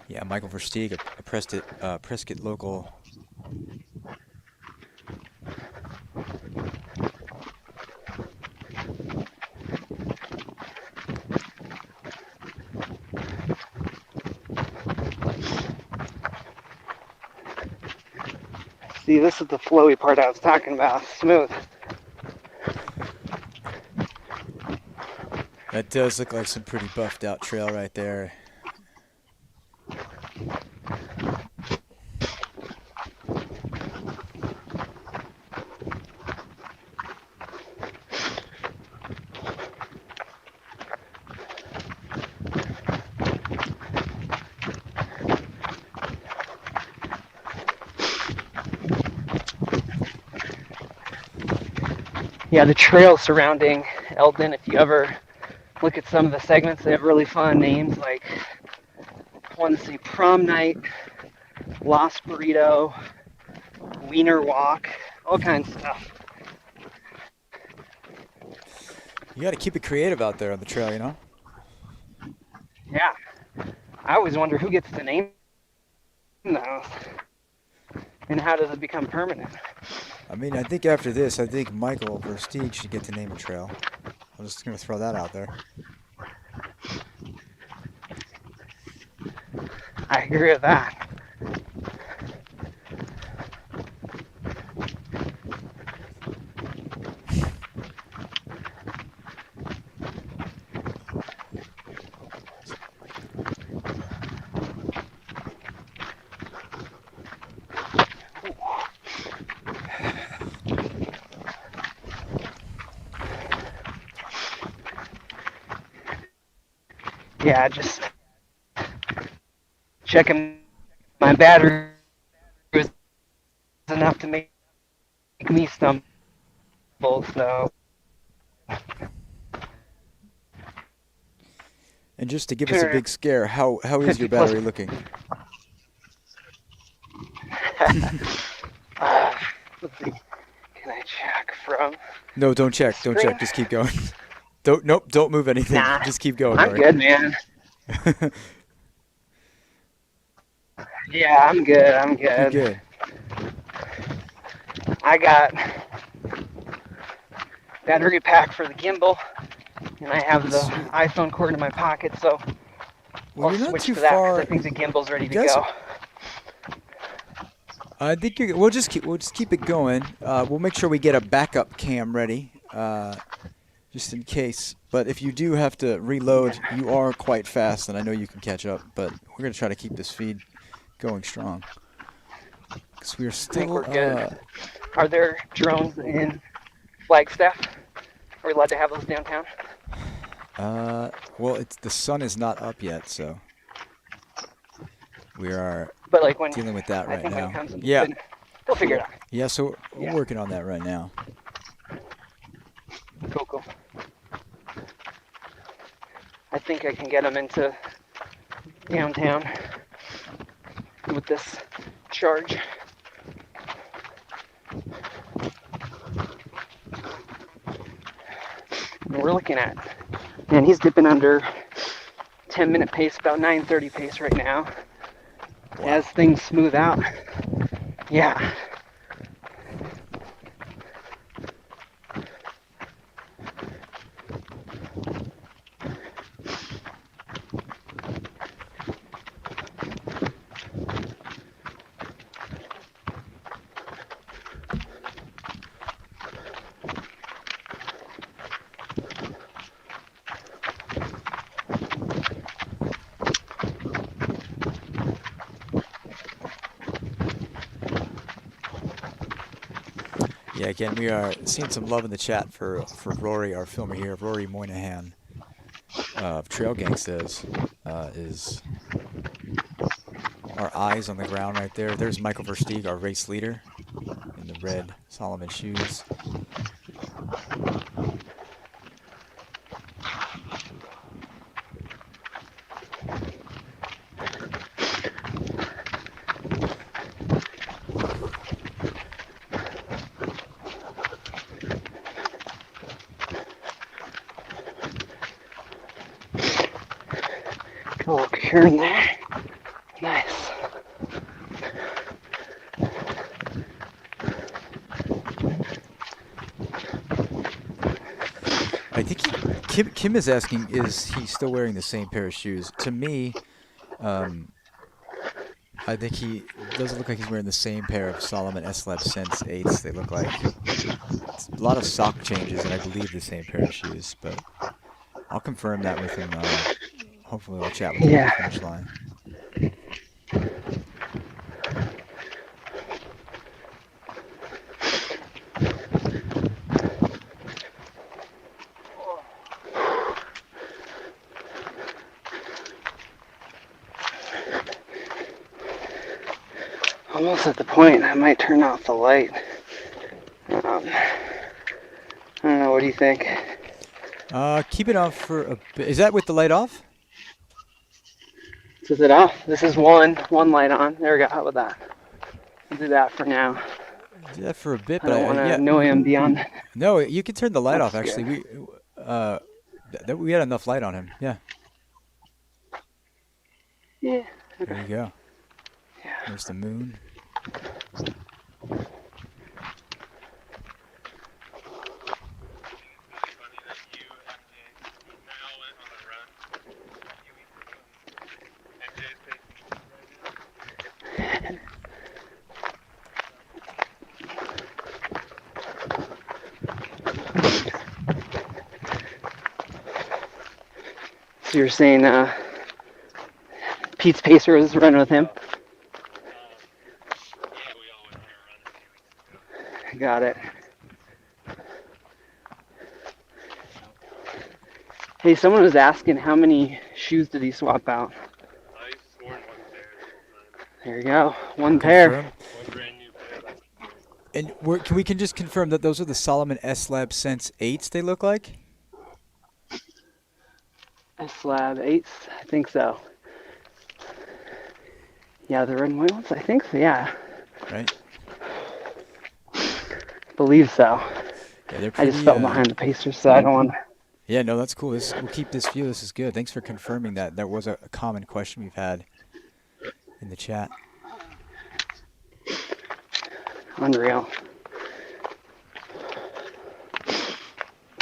Yeah, Michael Versteeg, a Prescott local. See, this is the flowy part I was talking about. Smooth. That does look like some pretty buffed out trail right there. Yeah, the trail surrounding Eldon, if you ever look at some of the segments, they have really fun names, like one say Prom Night, Lost Burrito, Wiener Walk, all kinds of stuff. You got to keep it creative out there on the trail, you know? Yeah. I always wonder who gets to name those and how does it become permanent? I mean, I think after this, I think Michael Versteeg should get to name a trail. I'm just going to throw that out there. I agree with that. Yeah, just checking my battery was enough to make me stumble, so. And just to give us a big scare, how is your battery looking? Let's see. Can I check from? No, don't check. Don't check. Just keep going. Don't move anything. Nah, just keep going. I'm good, man. Yeah, I'm good. You're good. I got battery pack for the gimbal, and I have the iPhone cord in my pocket, so Well, I'll you're not switch too to that 'cause far. I think the gimbal's ready to Guys- go. I think we'll just keep it going. We'll make sure we get a backup cam ready, just in case. But if you do have to reload, you are quite fast, and I know you can catch up. But we're gonna try to keep this feed going strong, because we are I think still. we're good. Are there drones in Flagstaff? Are we allowed to have those downtown? Well, the sun is not up yet, so we are But like when dealing with that I right think when now. it comes, Yeah, we'll figure it out. yeah. So we're Yeah. working on that right now. Cool. I think I can get them into downtown with this charge. And we're looking at, man, he's dipping under 10-minute pace, about 9:30 pace right now. As things smooth out. Yeah. again, we are seeing some love in the chat for Rory, our filmer here. Rory Moynihan of Trail Gangsters is our eyes on the ground right there. There's Michael Versteeg, our race leader, in the red Salomon shoes. Oh, here and there. Nice. I think Kim is asking, is he still wearing the same pair of shoes? To me, I think he doesn't look like he's wearing the same pair of Salomon S-Lab Sense 8s. They look like it's a lot of sock changes, and I believe the same pair of shoes. But I'll confirm that with him. Hopefully, we'll chat with him at the finish line. Almost at the point I might turn off the light. I don't know. What do you think? Keep it off for a bit. Is that with the light off? Is it off? This is one light on. There we go. How about that? I'll do that for now. Do that for a bit, I but don't want to yeah. annoy him beyond. No, you can turn the light off. That's Actually, we had enough light on him. Yeah. Yeah. There you go. Yeah. There's the moon. So you're saying Pete's pacer was running with him? Got it. Hey, someone was asking how many shoes did he swap out? There you go, one pair. And we can just confirm that those are the Salomon S-Lab Sense 8s they look like? S-Lab 8s? I think so. Yeah, the red and white ones? I think so, yeah. Right. Believe so. Yeah, I just fell behind the Pacers, so I don't want to. Yeah, no, that's cool. We'll keep this view. This is good. Thanks for confirming that. That was a common question we've had in the chat. Unreal.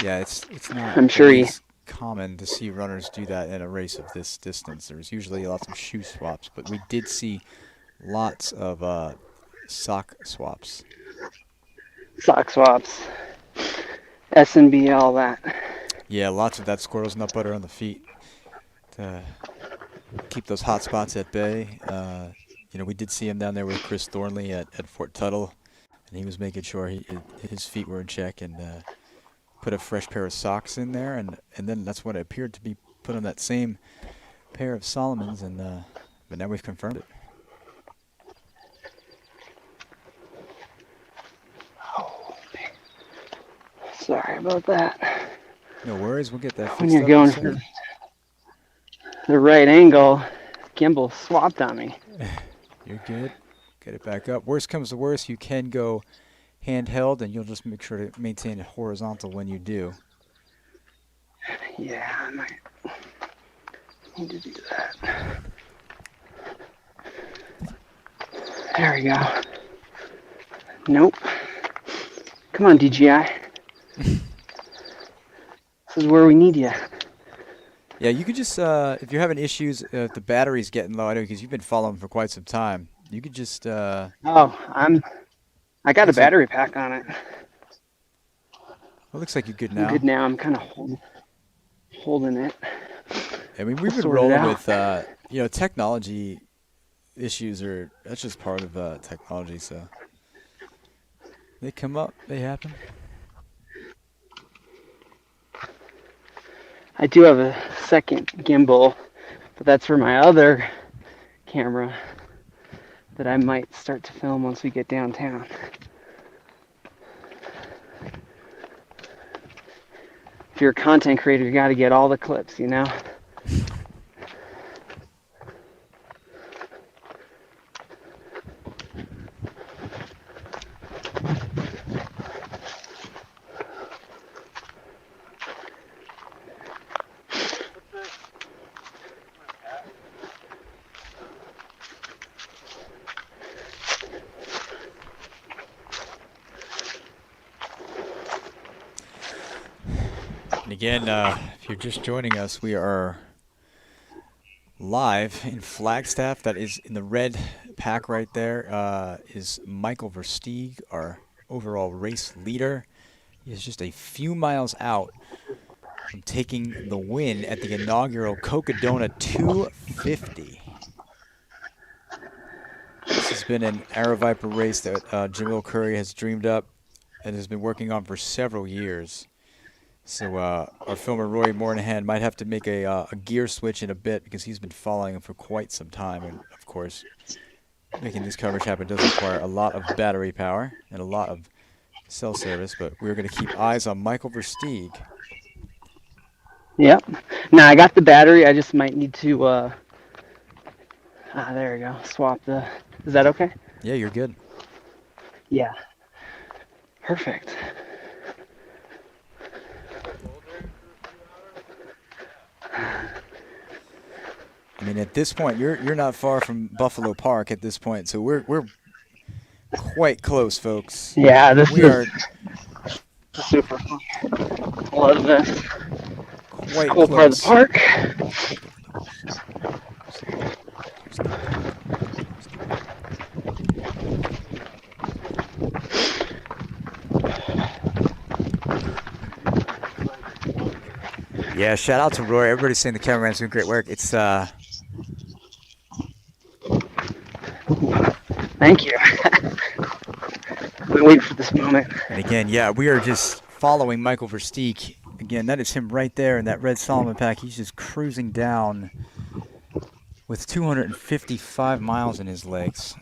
Yeah, it's not. I'm sure it's common to see runners do that in a race of this distance. There's usually lots of shoe swaps, but we did see lots of sock swaps. Sock swaps, S&B, all that. Yeah, lots of that squirrel's nut butter on the feet to keep those hot spots at bay. We did see him down there with Chris Thornley at Fort Tuttle, and he was making sure his feet were in check and put a fresh pair of socks in there, and then that's what it appeared to be put on that same pair of Salomons, and but now we've confirmed it. Sorry about that. No worries, we'll get that fixed When you're up going in a for second. the right angle, gimbal swapped on me. You're good. Get it back up. Worst comes to worst, you can go handheld, and you'll just make sure to maintain it horizontal when you do. Yeah, I might need to do that. There we go. Nope. Come on, DJI. This is where we need you. Yeah, you could just, if you're having issues, if the battery's getting low, I know because you've been following for quite some time, you could just... I got a battery pack on it. It looks like you're good now. I'm good now. I'm kind of holding it. I mean, we've been rolling with, technology issues that's just part of technology, so... They come up. They happen. I do have a second gimbal, but that's for my other camera that I might start to film once we get downtown. If you're a content creator, you got to get all the clips, you know? And again, if you're just joining us, we are live in Flagstaff. That is in the red pack right there. Is Michael Versteeg, our overall race leader. He is just a few miles out from taking the win at the inaugural Cocodona 250. This has been an Aravaipa race that Jamil Coury has dreamed up and has been working on for several years. So our filmer Roy Moynihan might have to make a gear switch in a bit because he's been following him for quite some time. And, of course, making this coverage happen does require a lot of battery power and a lot of cell service. But we're going to keep eyes on Michael Versteeg. Yep. Now I got the battery. I just might need to, there we go. Swap the, is that okay? Yeah, you're good. Yeah. Perfect. I mean, at this point, you're not far from Buffalo Park at this point, so we're quite close, folks. Yeah, this we is are super fun. Love this. Quite cool close. Part of the park. Yeah, shout out to Roy. Everybody's saying the cameraman's doing great work. It's Thank you. Been waiting for this moment. And again, yeah, we are just following Michael Versteeg. Again, that is him right there in that red Salomon pack. He's just cruising down with 255 miles in his legs.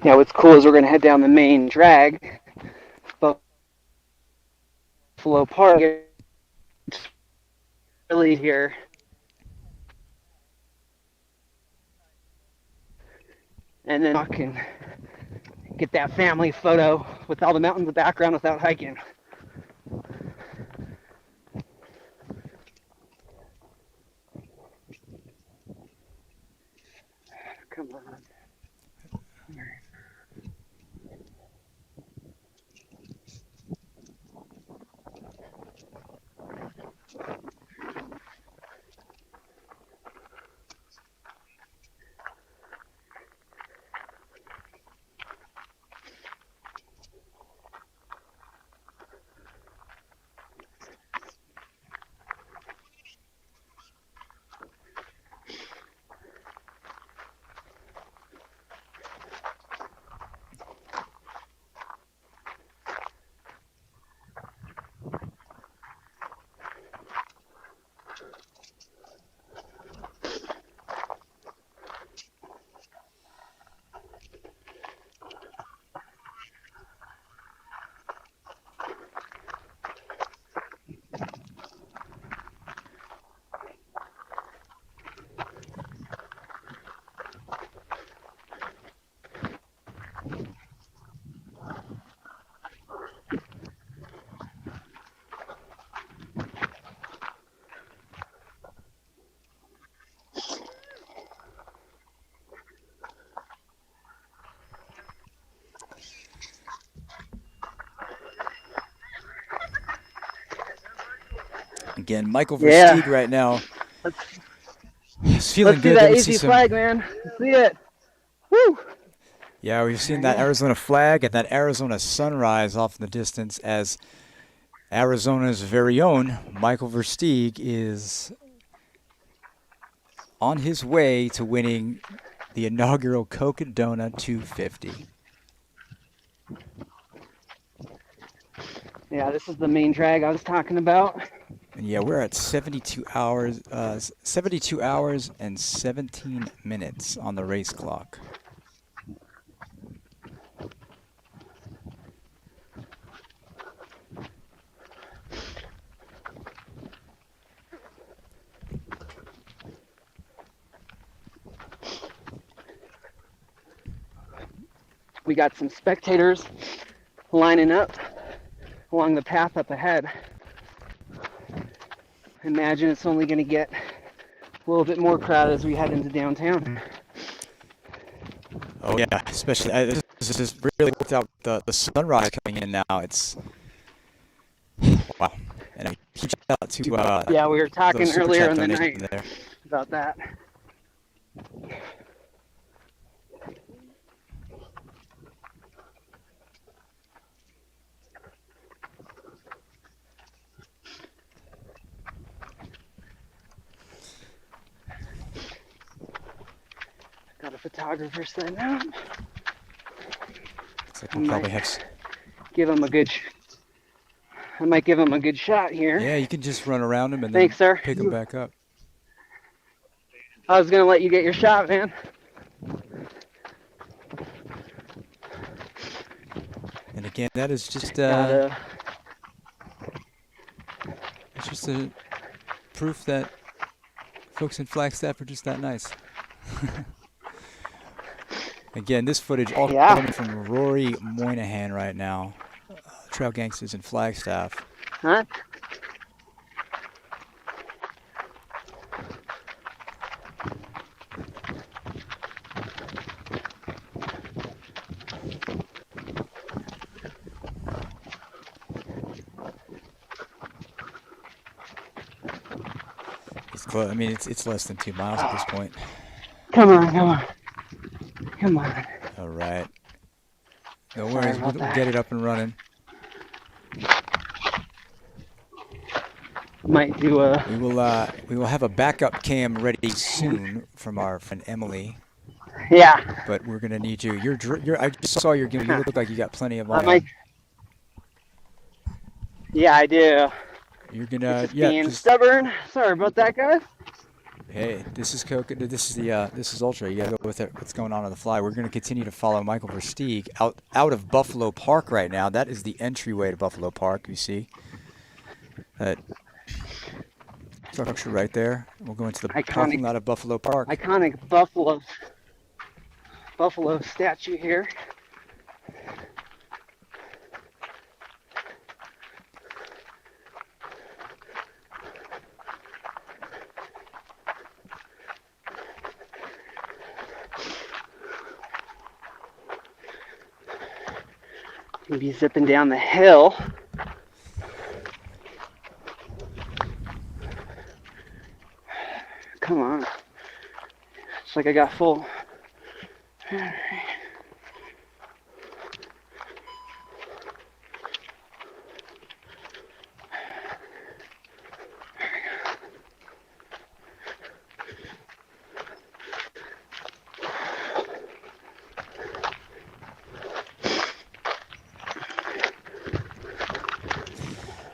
Yeah, what's cool is we're going to head down the main drag, Buffalo Park. It's really here. And then I can get that family photo with all the mountains in the background without hiking. Come on. Again, Michael Versteeg right now. He's feeling good. Let's see that easy flag, man. Let's see it. Woo! Yeah, we've seen that Arizona flag and that Arizona sunrise off in the distance as Arizona's very own Michael Versteeg is on his way to winning the inaugural Cocodona 250. Yeah, this is the main drag I was talking about. And yeah, we're at 72 hours and 17 minutes on the race clock. We got some spectators lining up along the path up ahead. Imagine it's only going to get a little bit more crowded as we head into downtown. Oh yeah, especially this is really without the sunrise coming in now. It's wow, and a huge shout out to yeah, we were talking super earlier chat in the donation night there. about that. Got a photographer setting up. Looks like we'll probably have. Give him a good. I might give him a good shot here. Yeah, you can just run around him and Thanks, then sir. pick him back up. I was gonna let you get your shot, man. And again, that is just Gotta- it's just a proof that folks in Flagstaff are just that nice. Again, this footage all coming from Rory Moynihan right now. Trail Gangsters in Flagstaff. Huh? It's close. I mean, it's less than 2 miles at this point. Come on, come on. Come on. All right. No Sorry worries. about We'll that. get it up and running. Might do a. We will have a backup cam ready soon from our friend Emily. Yeah. But we're gonna need you. I just saw your game. You look like you got plenty of. Yeah, I do. You're gonna Just being stubborn. Sorry about that, guys. Hey, this is Coke. This is Ultra. You gotta go with it. What's going on the fly? We're gonna continue to follow Michael Versteeg out of Buffalo Park right now. That is the entryway to Buffalo Park. You see that structure right there. We'll go into the parking lot of Buffalo Park. Iconic Buffalo statue here. Gonna be zipping down the hill. Come on. It's like I got full.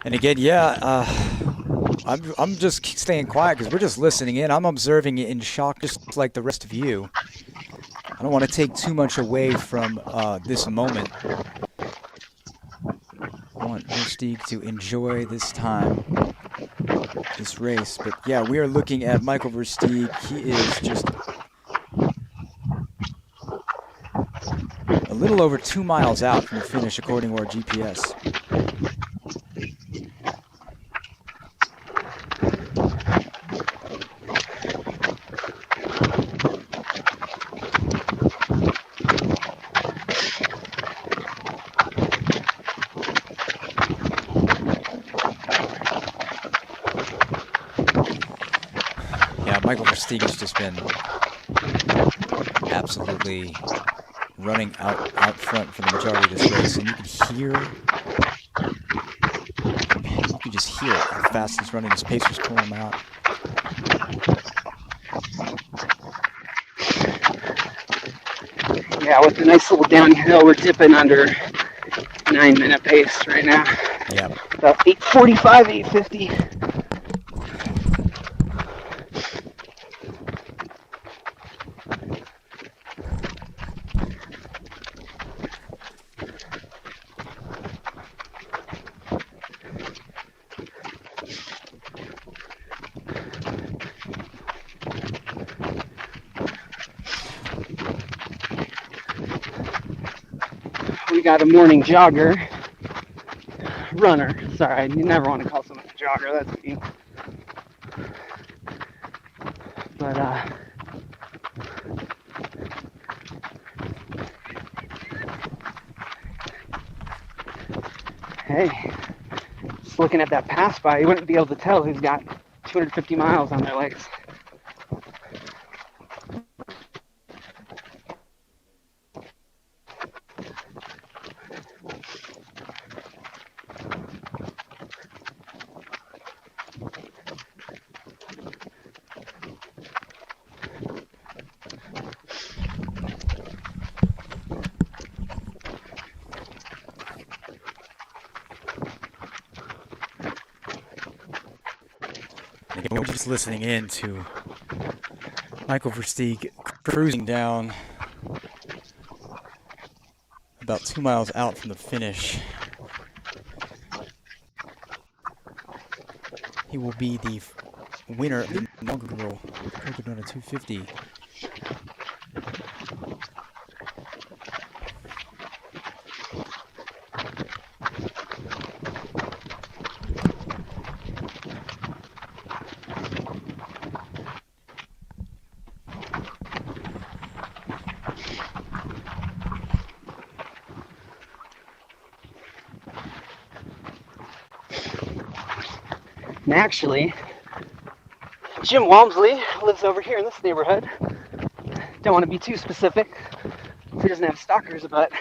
And again, I'm just staying quiet because we're just listening in. I'm observing it in shock, just like the rest of you. I don't want to take too much away from this moment. I want Versteeg to enjoy this time, this race. But yeah, we are looking at Michael Versteeg. He is just a little over 2 miles out from the finish, according to our GPS. Michael Versteeg has just been absolutely running out front for the majority of this race, and you can just hear it, how fast he's running. His pacer's pulling him out. Yeah, with a nice little downhill, we're dipping under 9-minute pace right now. Yeah. About 8:45, 8:50. We got a morning jogger, runner. Sorry, you never want to call someone a jogger. That's mean. But hey, just looking at that pass by, you wouldn't be able to tell who's got 250 miles on their legs. We're just listening in to Michael Versteeg cruising down about 2 miles out from the finish. He will be the winner of the inaugural Cocodona 250. And actually, Jim Walmsley lives over here in this neighborhood. Don't want to be too specific. He doesn't have stalkers, but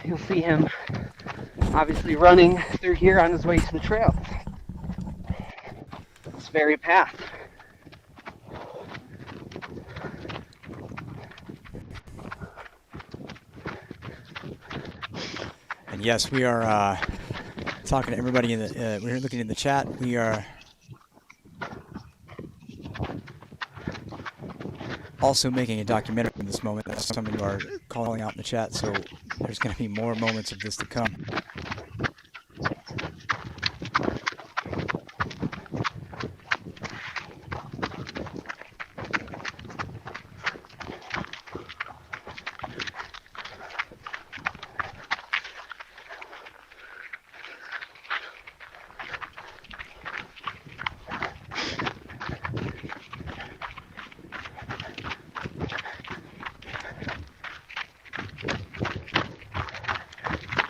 you'll see him obviously running through here on his way to the trail. This very path. And yes, we are talking to everybody in the. We're looking in the chat. We are also making a documentary in this moment. Some of you are calling out in the chat, so there's going to be more moments of this to come.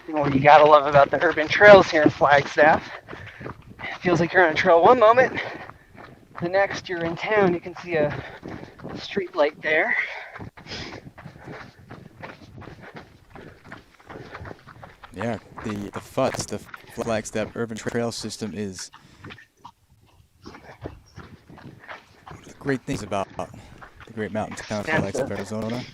What you gotta love about the urban trails here in Flagstaff. It feels like you're on a trail one moment, the next you're in town. You can see a street light there. Yeah, the FUTS, the Flagstaff Urban Trail System, is one of the great things about the great mountain town of Flagstaff, Arizona.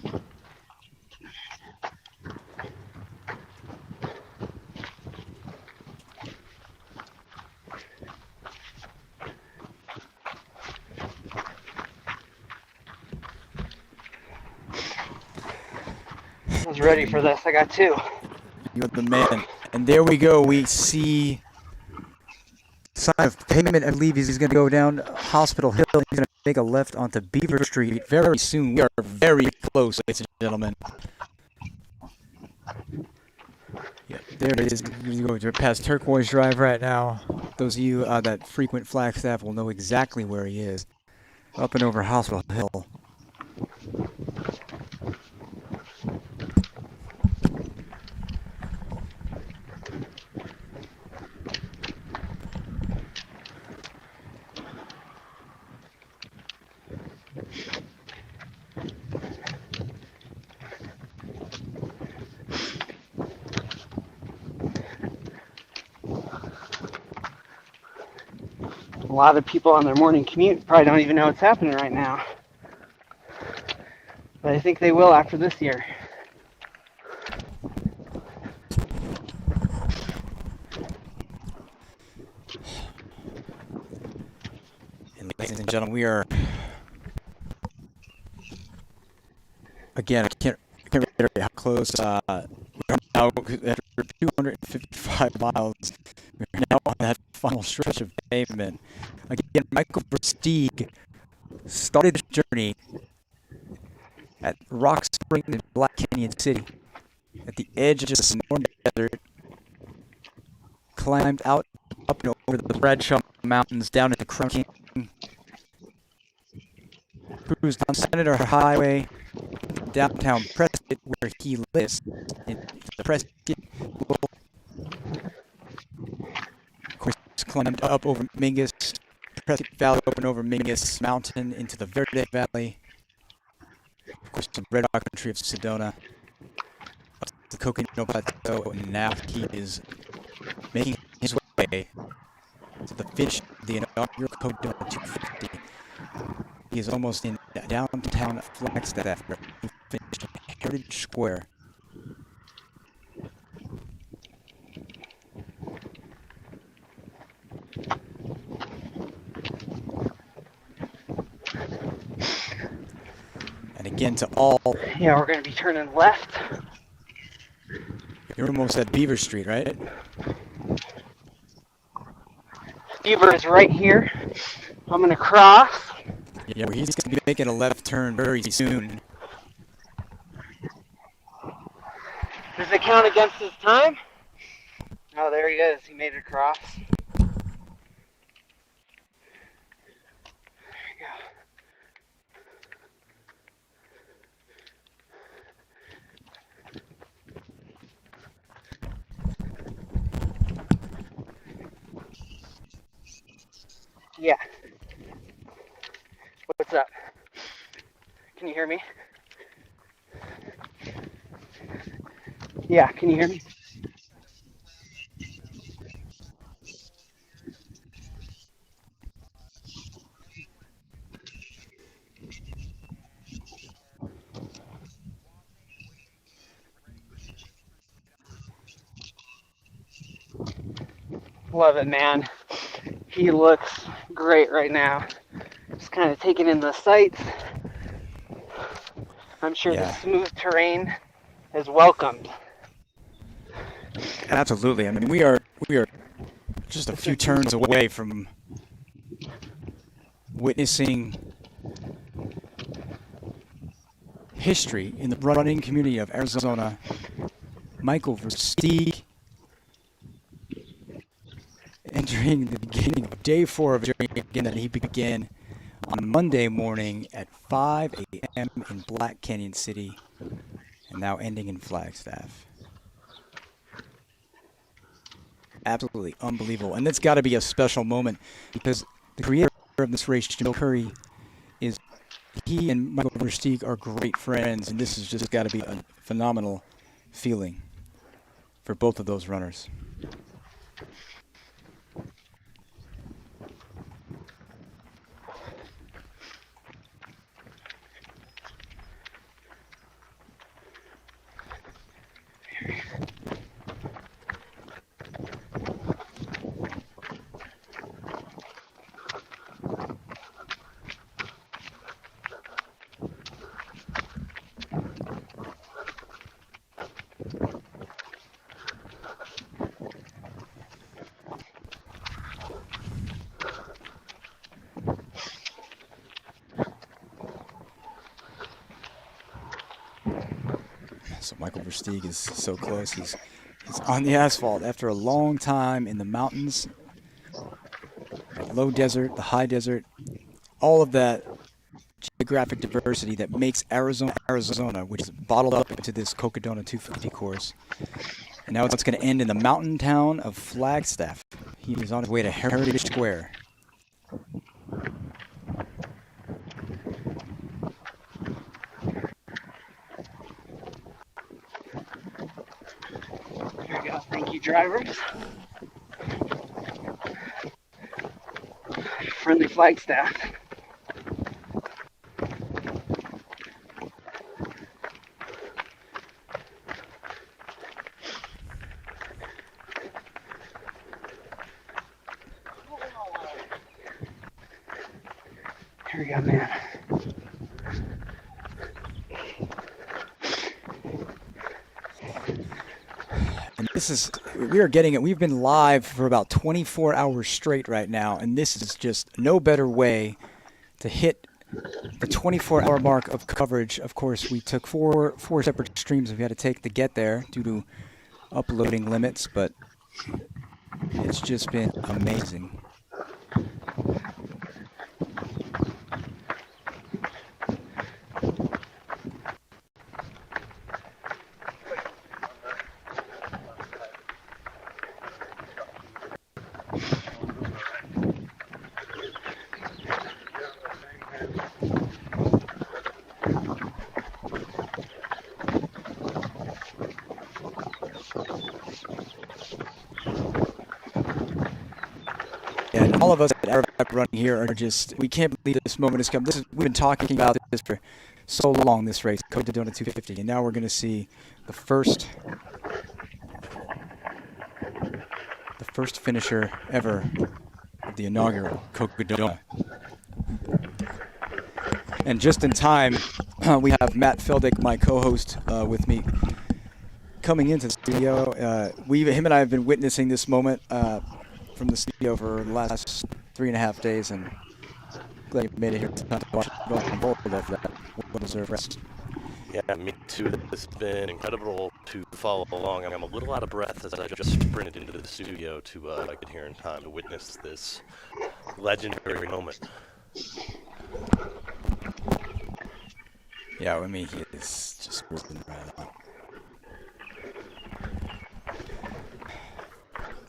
I was ready for this. I got two. You're the man. And there we go. We see sign of pavement. I believe he's going to go down Hospital Hill. He's going to make a left onto Beaver Street very soon. We are very close, ladies and gentlemen. Yeah, there it is. We're going past Turquoise Drive right now. Those of you that frequent Flagstaff will know exactly where he is. Up and over Hospital Hill. A lot of people on their morning commute probably don't even know what's happening right now. But I think they will after this year. And ladies and gentlemen, we are, again, I can't reiterate how close we are now. After 255 miles, we're now on that final stretch of pavement. Again, Michael Versteeg started this journey at Rock Spring in Black Canyon City, at the edge of the Salomon Desert, climbed out up and over the Bradshaw Mountains down into Crown King, cruised down Senator Highway, downtown Prescott, where he lives, in the Prescott. Of course, climbed up over Mingus, Prescott Valley, up and over Mingus Mountain into the Versteeg Valley. Of course, the Red Rock country of Sedona, up to the Cocodona Plateau, and now he is making his way to the finish of the inaugural Cocodona 250. He is almost in downtown Flagstaff, where he finished in Heritage Square. And again, to all. Yeah, we're going to be turning left. You're almost at Beaver Street, right? Beaver is right here. I'm going to cross. Yeah, he's going to be making a left turn very soon. Does it count against his time? Oh, there he is. He made it across. There we go. Yeah. What's up? Can you hear me? Yeah, can you hear me? Love it, man. He looks great right now. Just kind of taking in the sights. I'm sure the smooth terrain is welcomed. Absolutely. I mean, we are just a few turns away from witnessing history in the running community of Arizona. Michael Versteeg entering the beginning of day 4 of a journey again that he began on Monday morning at 5 a.m. in Black Canyon City, and now ending in Flagstaff. Absolutely unbelievable. And that's got to be a special moment, because the creator of this race, Jamil Coury, he and Michael Versteeg are great friends, and this has just got to be a phenomenal feeling for both of those runners. So Michael Versteeg is so close. He's on the asphalt after a long time in the mountains, the low desert, the high desert, all of that geographic diversity that makes Arizona, which is bottled up into this Cocodona 250 course. And now it's going to end in the mountain town of Flagstaff. He is on his way to Heritage Square. There we go. Thank you, drivers. friendly Flagstaff. Here we go, man. And this is, we are getting it. We've been live for about 24 hours straight right now, and this is just no better way to hit the 24-hour mark of coverage. Of course, we took four separate streams we had to take to get there due to uploading limits, but it's just been amazing. And all of us at Aravaipa Running here are just, we can't believe this moment has come. We've been talking about this for so long, this race, Cocodona 250, and now we're going to see the first finisher ever of the inaugural Cocodona. And just in time, we have Matt Feldhake, my co-host, with me, coming into the studio. Him and I have been witnessing this moment from the studio for the last 3.5 days, and glad you made it here to watch it go on board of that well-deserved rest. Yeah, me too. This has been incredible to follow along. I'm a little out of breath as I just sprinted into the studio to get here in time to witness this legendary moment. Yeah, I mean, he is just ripping right on.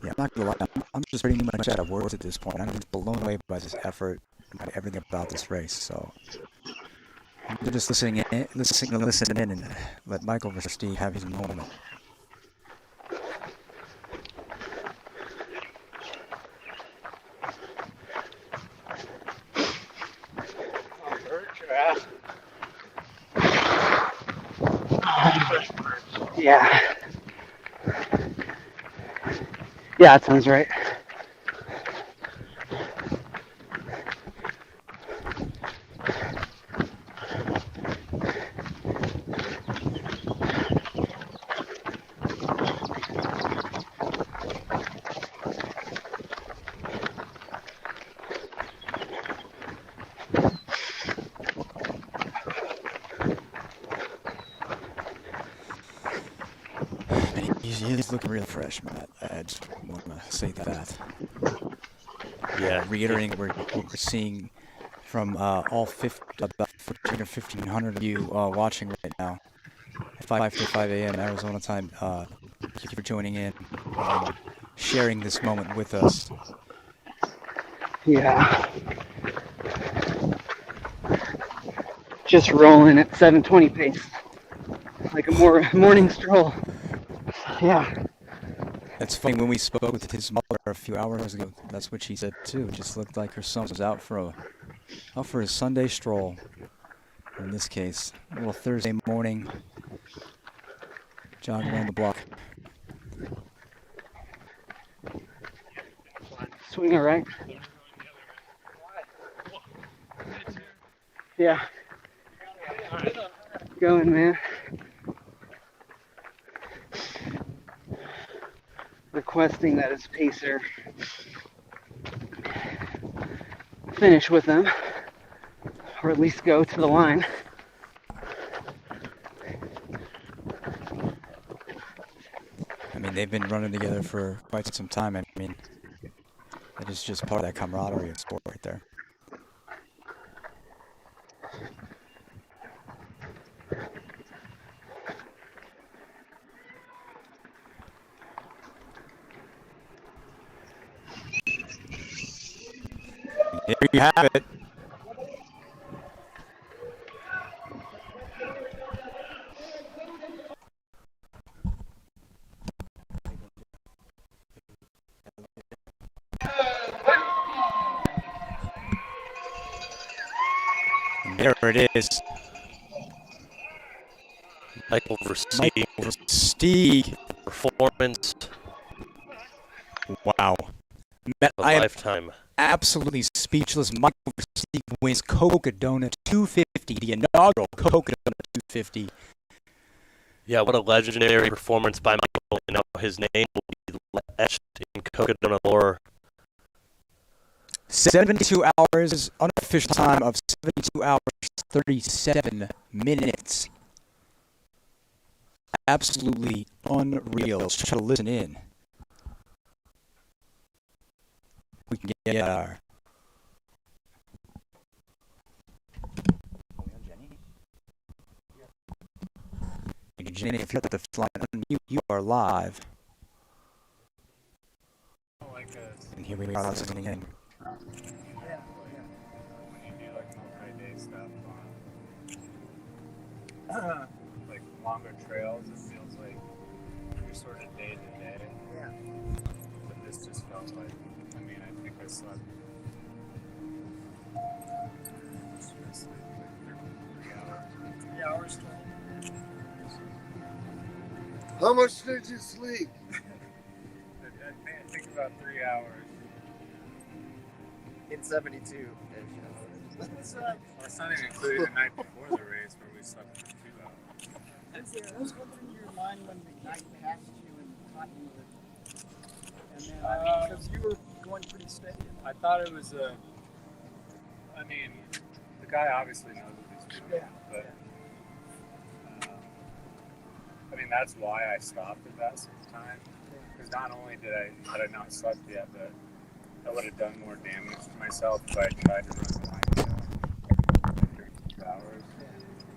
Yeah, I'm not gonna lie. I'm just pretty much out of words at this point. I'm just blown away by this effort, by everything about this race. So I'm just listening in, and let Michael Versteeg have his moment. Yeah. Yeah, that sounds right. He's looking real fresh, Matt. I just want to say that. Yeah. Reiterating what we're seeing from about 1,500 of you watching right now at 5:55 a.m. Arizona time. Thank you for joining in and sharing this moment with us. Yeah. Just rolling at 7:20 pace, like a morning stroll. Yeah. It's funny, when we spoke with his mother a few hours ago, that's what she said too. It just looked like her son was out for his Sunday stroll. In this case, a little Thursday morning jog around the block. Swing it right. Yeah. Going, man. Requesting that his pacer finish with him, or at least go to the line. I mean, they've been running together for quite some time. I mean, that is just part of that camaraderie of sport right there. There you have it. There it is. Michael Versteeg. Versteeg. Performance. Wow. A I am lifetime. absolutely speechless. Michael Versteeg wins Cocodona 250, the inaugural Cocodona 250. Yeah, what a legendary performance by Michael. You know, his name will be etched in Cocodona lore. 72 hours, unofficial time of 72 hours, 37 minutes. Absolutely unreal. Let's try to listen in. We can get our... Jenny, if you're at the line, unmute, you are live. And here we are listening in. When you do like multi-day stuff on like longer trails, it feels like you're sort of day to day. Yeah. But this just felt like, I mean, I think I slept seriously like 3 hours. 3 hours total. How much did you sleep? I think about 3 hours. In 72. That's not even including the night before the race where we slept for 2 hours. I was wondering your line when the night passed you in Cottonwood. And then, because you were going pretty steady. I thought it was I mean, the guy obviously knows what he's doing, but I mean, that's why I stopped at that time. Because not only had I not slept yet, but I would have done more damage to myself if I tried to run the line after 2 hours.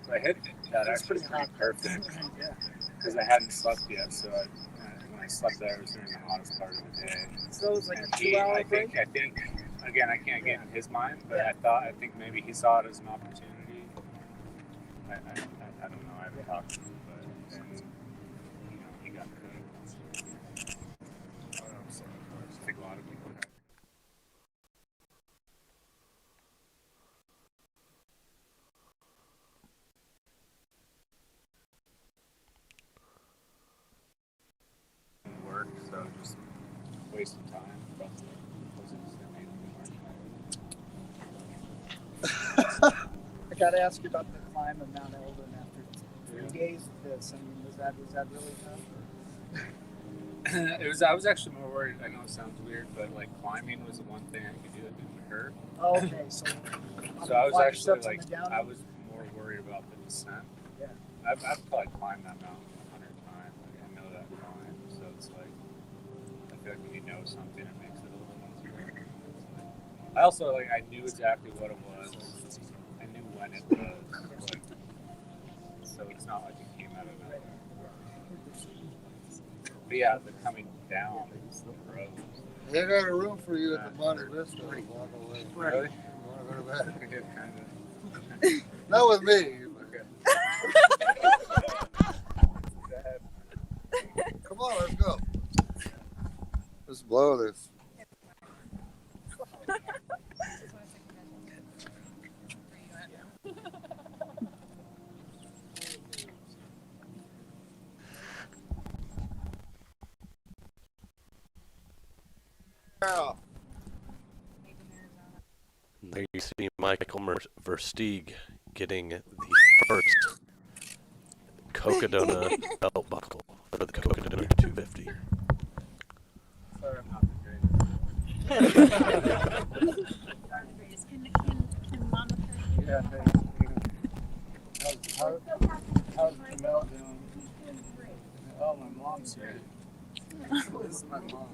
So I hit that actually pretty perfect because I hadn't slept yet. So when I slept there, it was during the hottest part of the day. So it was like and a 2 hour break? I think, again, I can't get in his mind, but I think maybe he saw it as an opportunity. I don't know. I haven't talked to him, but he got good. I think a lot of people have. Work, so just wasting time. I got to ask you about the climb of Mount Eldon after 3 days of this. I mean, was that really tough? I was actually more worried. I know it sounds weird, but like climbing was the one thing I could do that didn't hurt. Oh, okay, so I was actually like, down? I was more worried about the descent. Yeah. I've probably climbed that mountain 100 times. Like, I know that climb, so it's like I feel like when you know something, it makes it a little easier. I also like I knew exactly what it was. I knew when it was. Like, so it's not like it came out of nowhere. But yeah, the coming down the road. They got a room for you at the Monte Vista. Really? You want to go to bed? I did kind of. Not with me. Come on, let's go. Let's blow this. There you see Michael Versteeg getting the first Cocodona belt buckle for the Cocodona 250. Sorry, I'm not the greatest. Yeah, how's Jamil doing? Oh, my mom's here. This is my mom.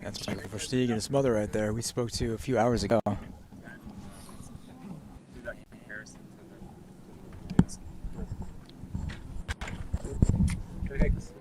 That's Michael Versteeg and his mother right there. We spoke to a few hours ago. Do that comparison to the Thanks.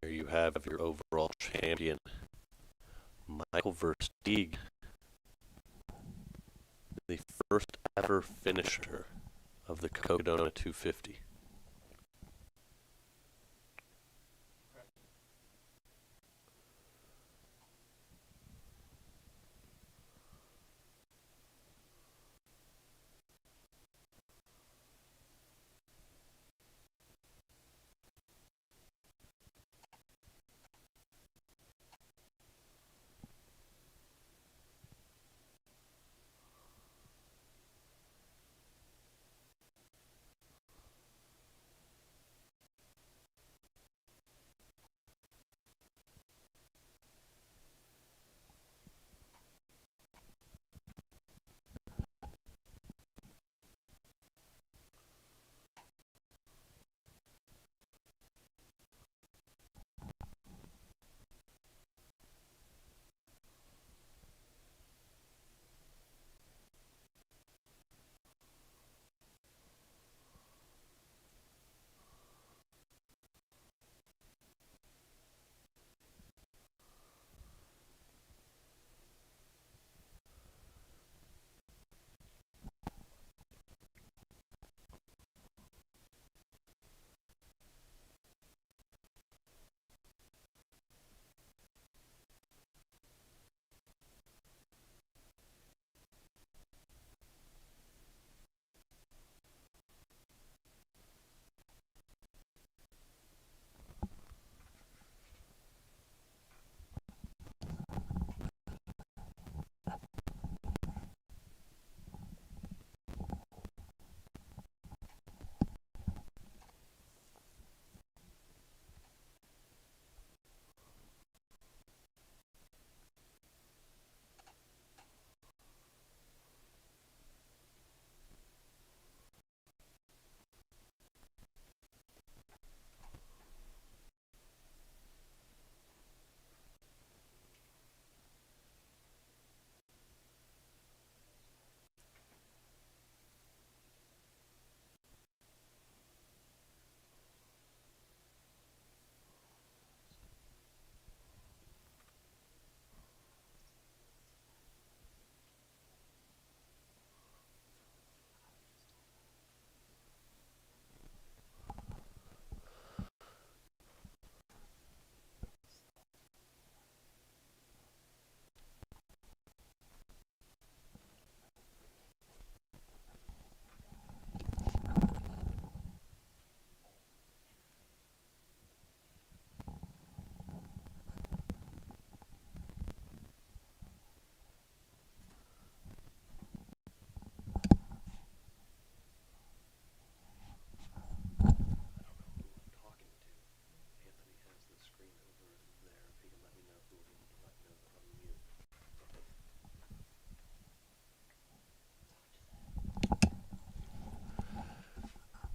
There you have your overall champion, Michael Versteeg, the first ever finisher of the Cocodona 250.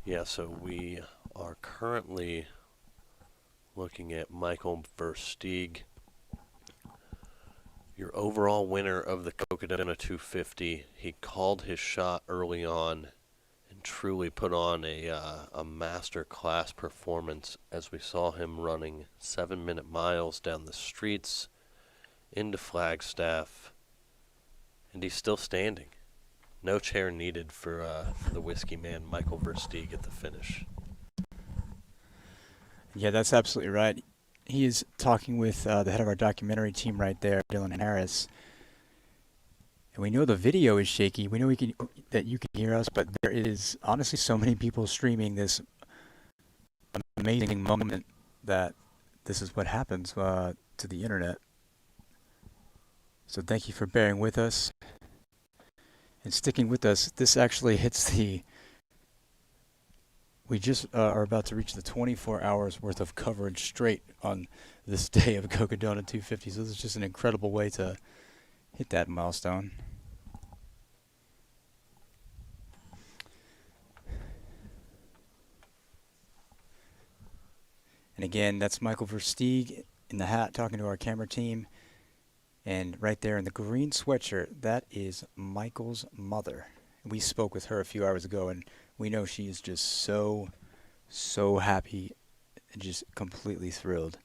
Yeah, so we are currently looking at Michael Versteeg, your overall winner of the Cocodona 250. He called his shot early on and truly put on a master class performance as we saw him running 7-minute miles down the streets into Flagstaff, and he's still standing. No chair needed for the whiskey man, Michael Versteeg, at the finish. Yeah, that's absolutely right. He is talking with the head of our documentary team right there, Dylan Harris. And we know the video is shaky. We know that you can hear us, but there is honestly so many people streaming this amazing moment that this is what happens. to the internet. So thank you for bearing with us and sticking with us. This actually hits the... We just are about to reach the 24 hours worth of coverage straight on this day of Cocodona 250. So this is just an incredible way to hit that milestone. And again, that's Michael Versteeg in the hat talking to our camera team. And right there in the green sweatshirt, that is Michael's mother. We spoke with her a few hours ago, and we know she is just so happy and just completely thrilled.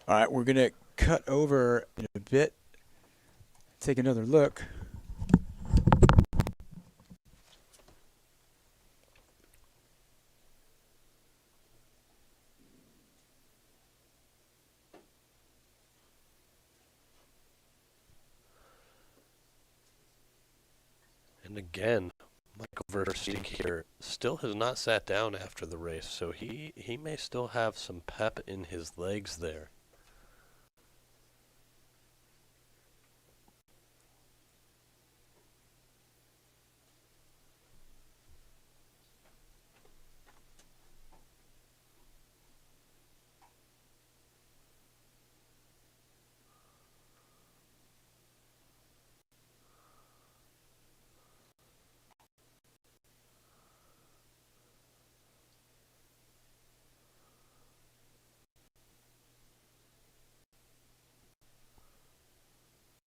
All right, we're going to cut over in a bit, take another look. And again, Michael Versteeg here still has not sat down after the race, so he may still have some pep in his legs there.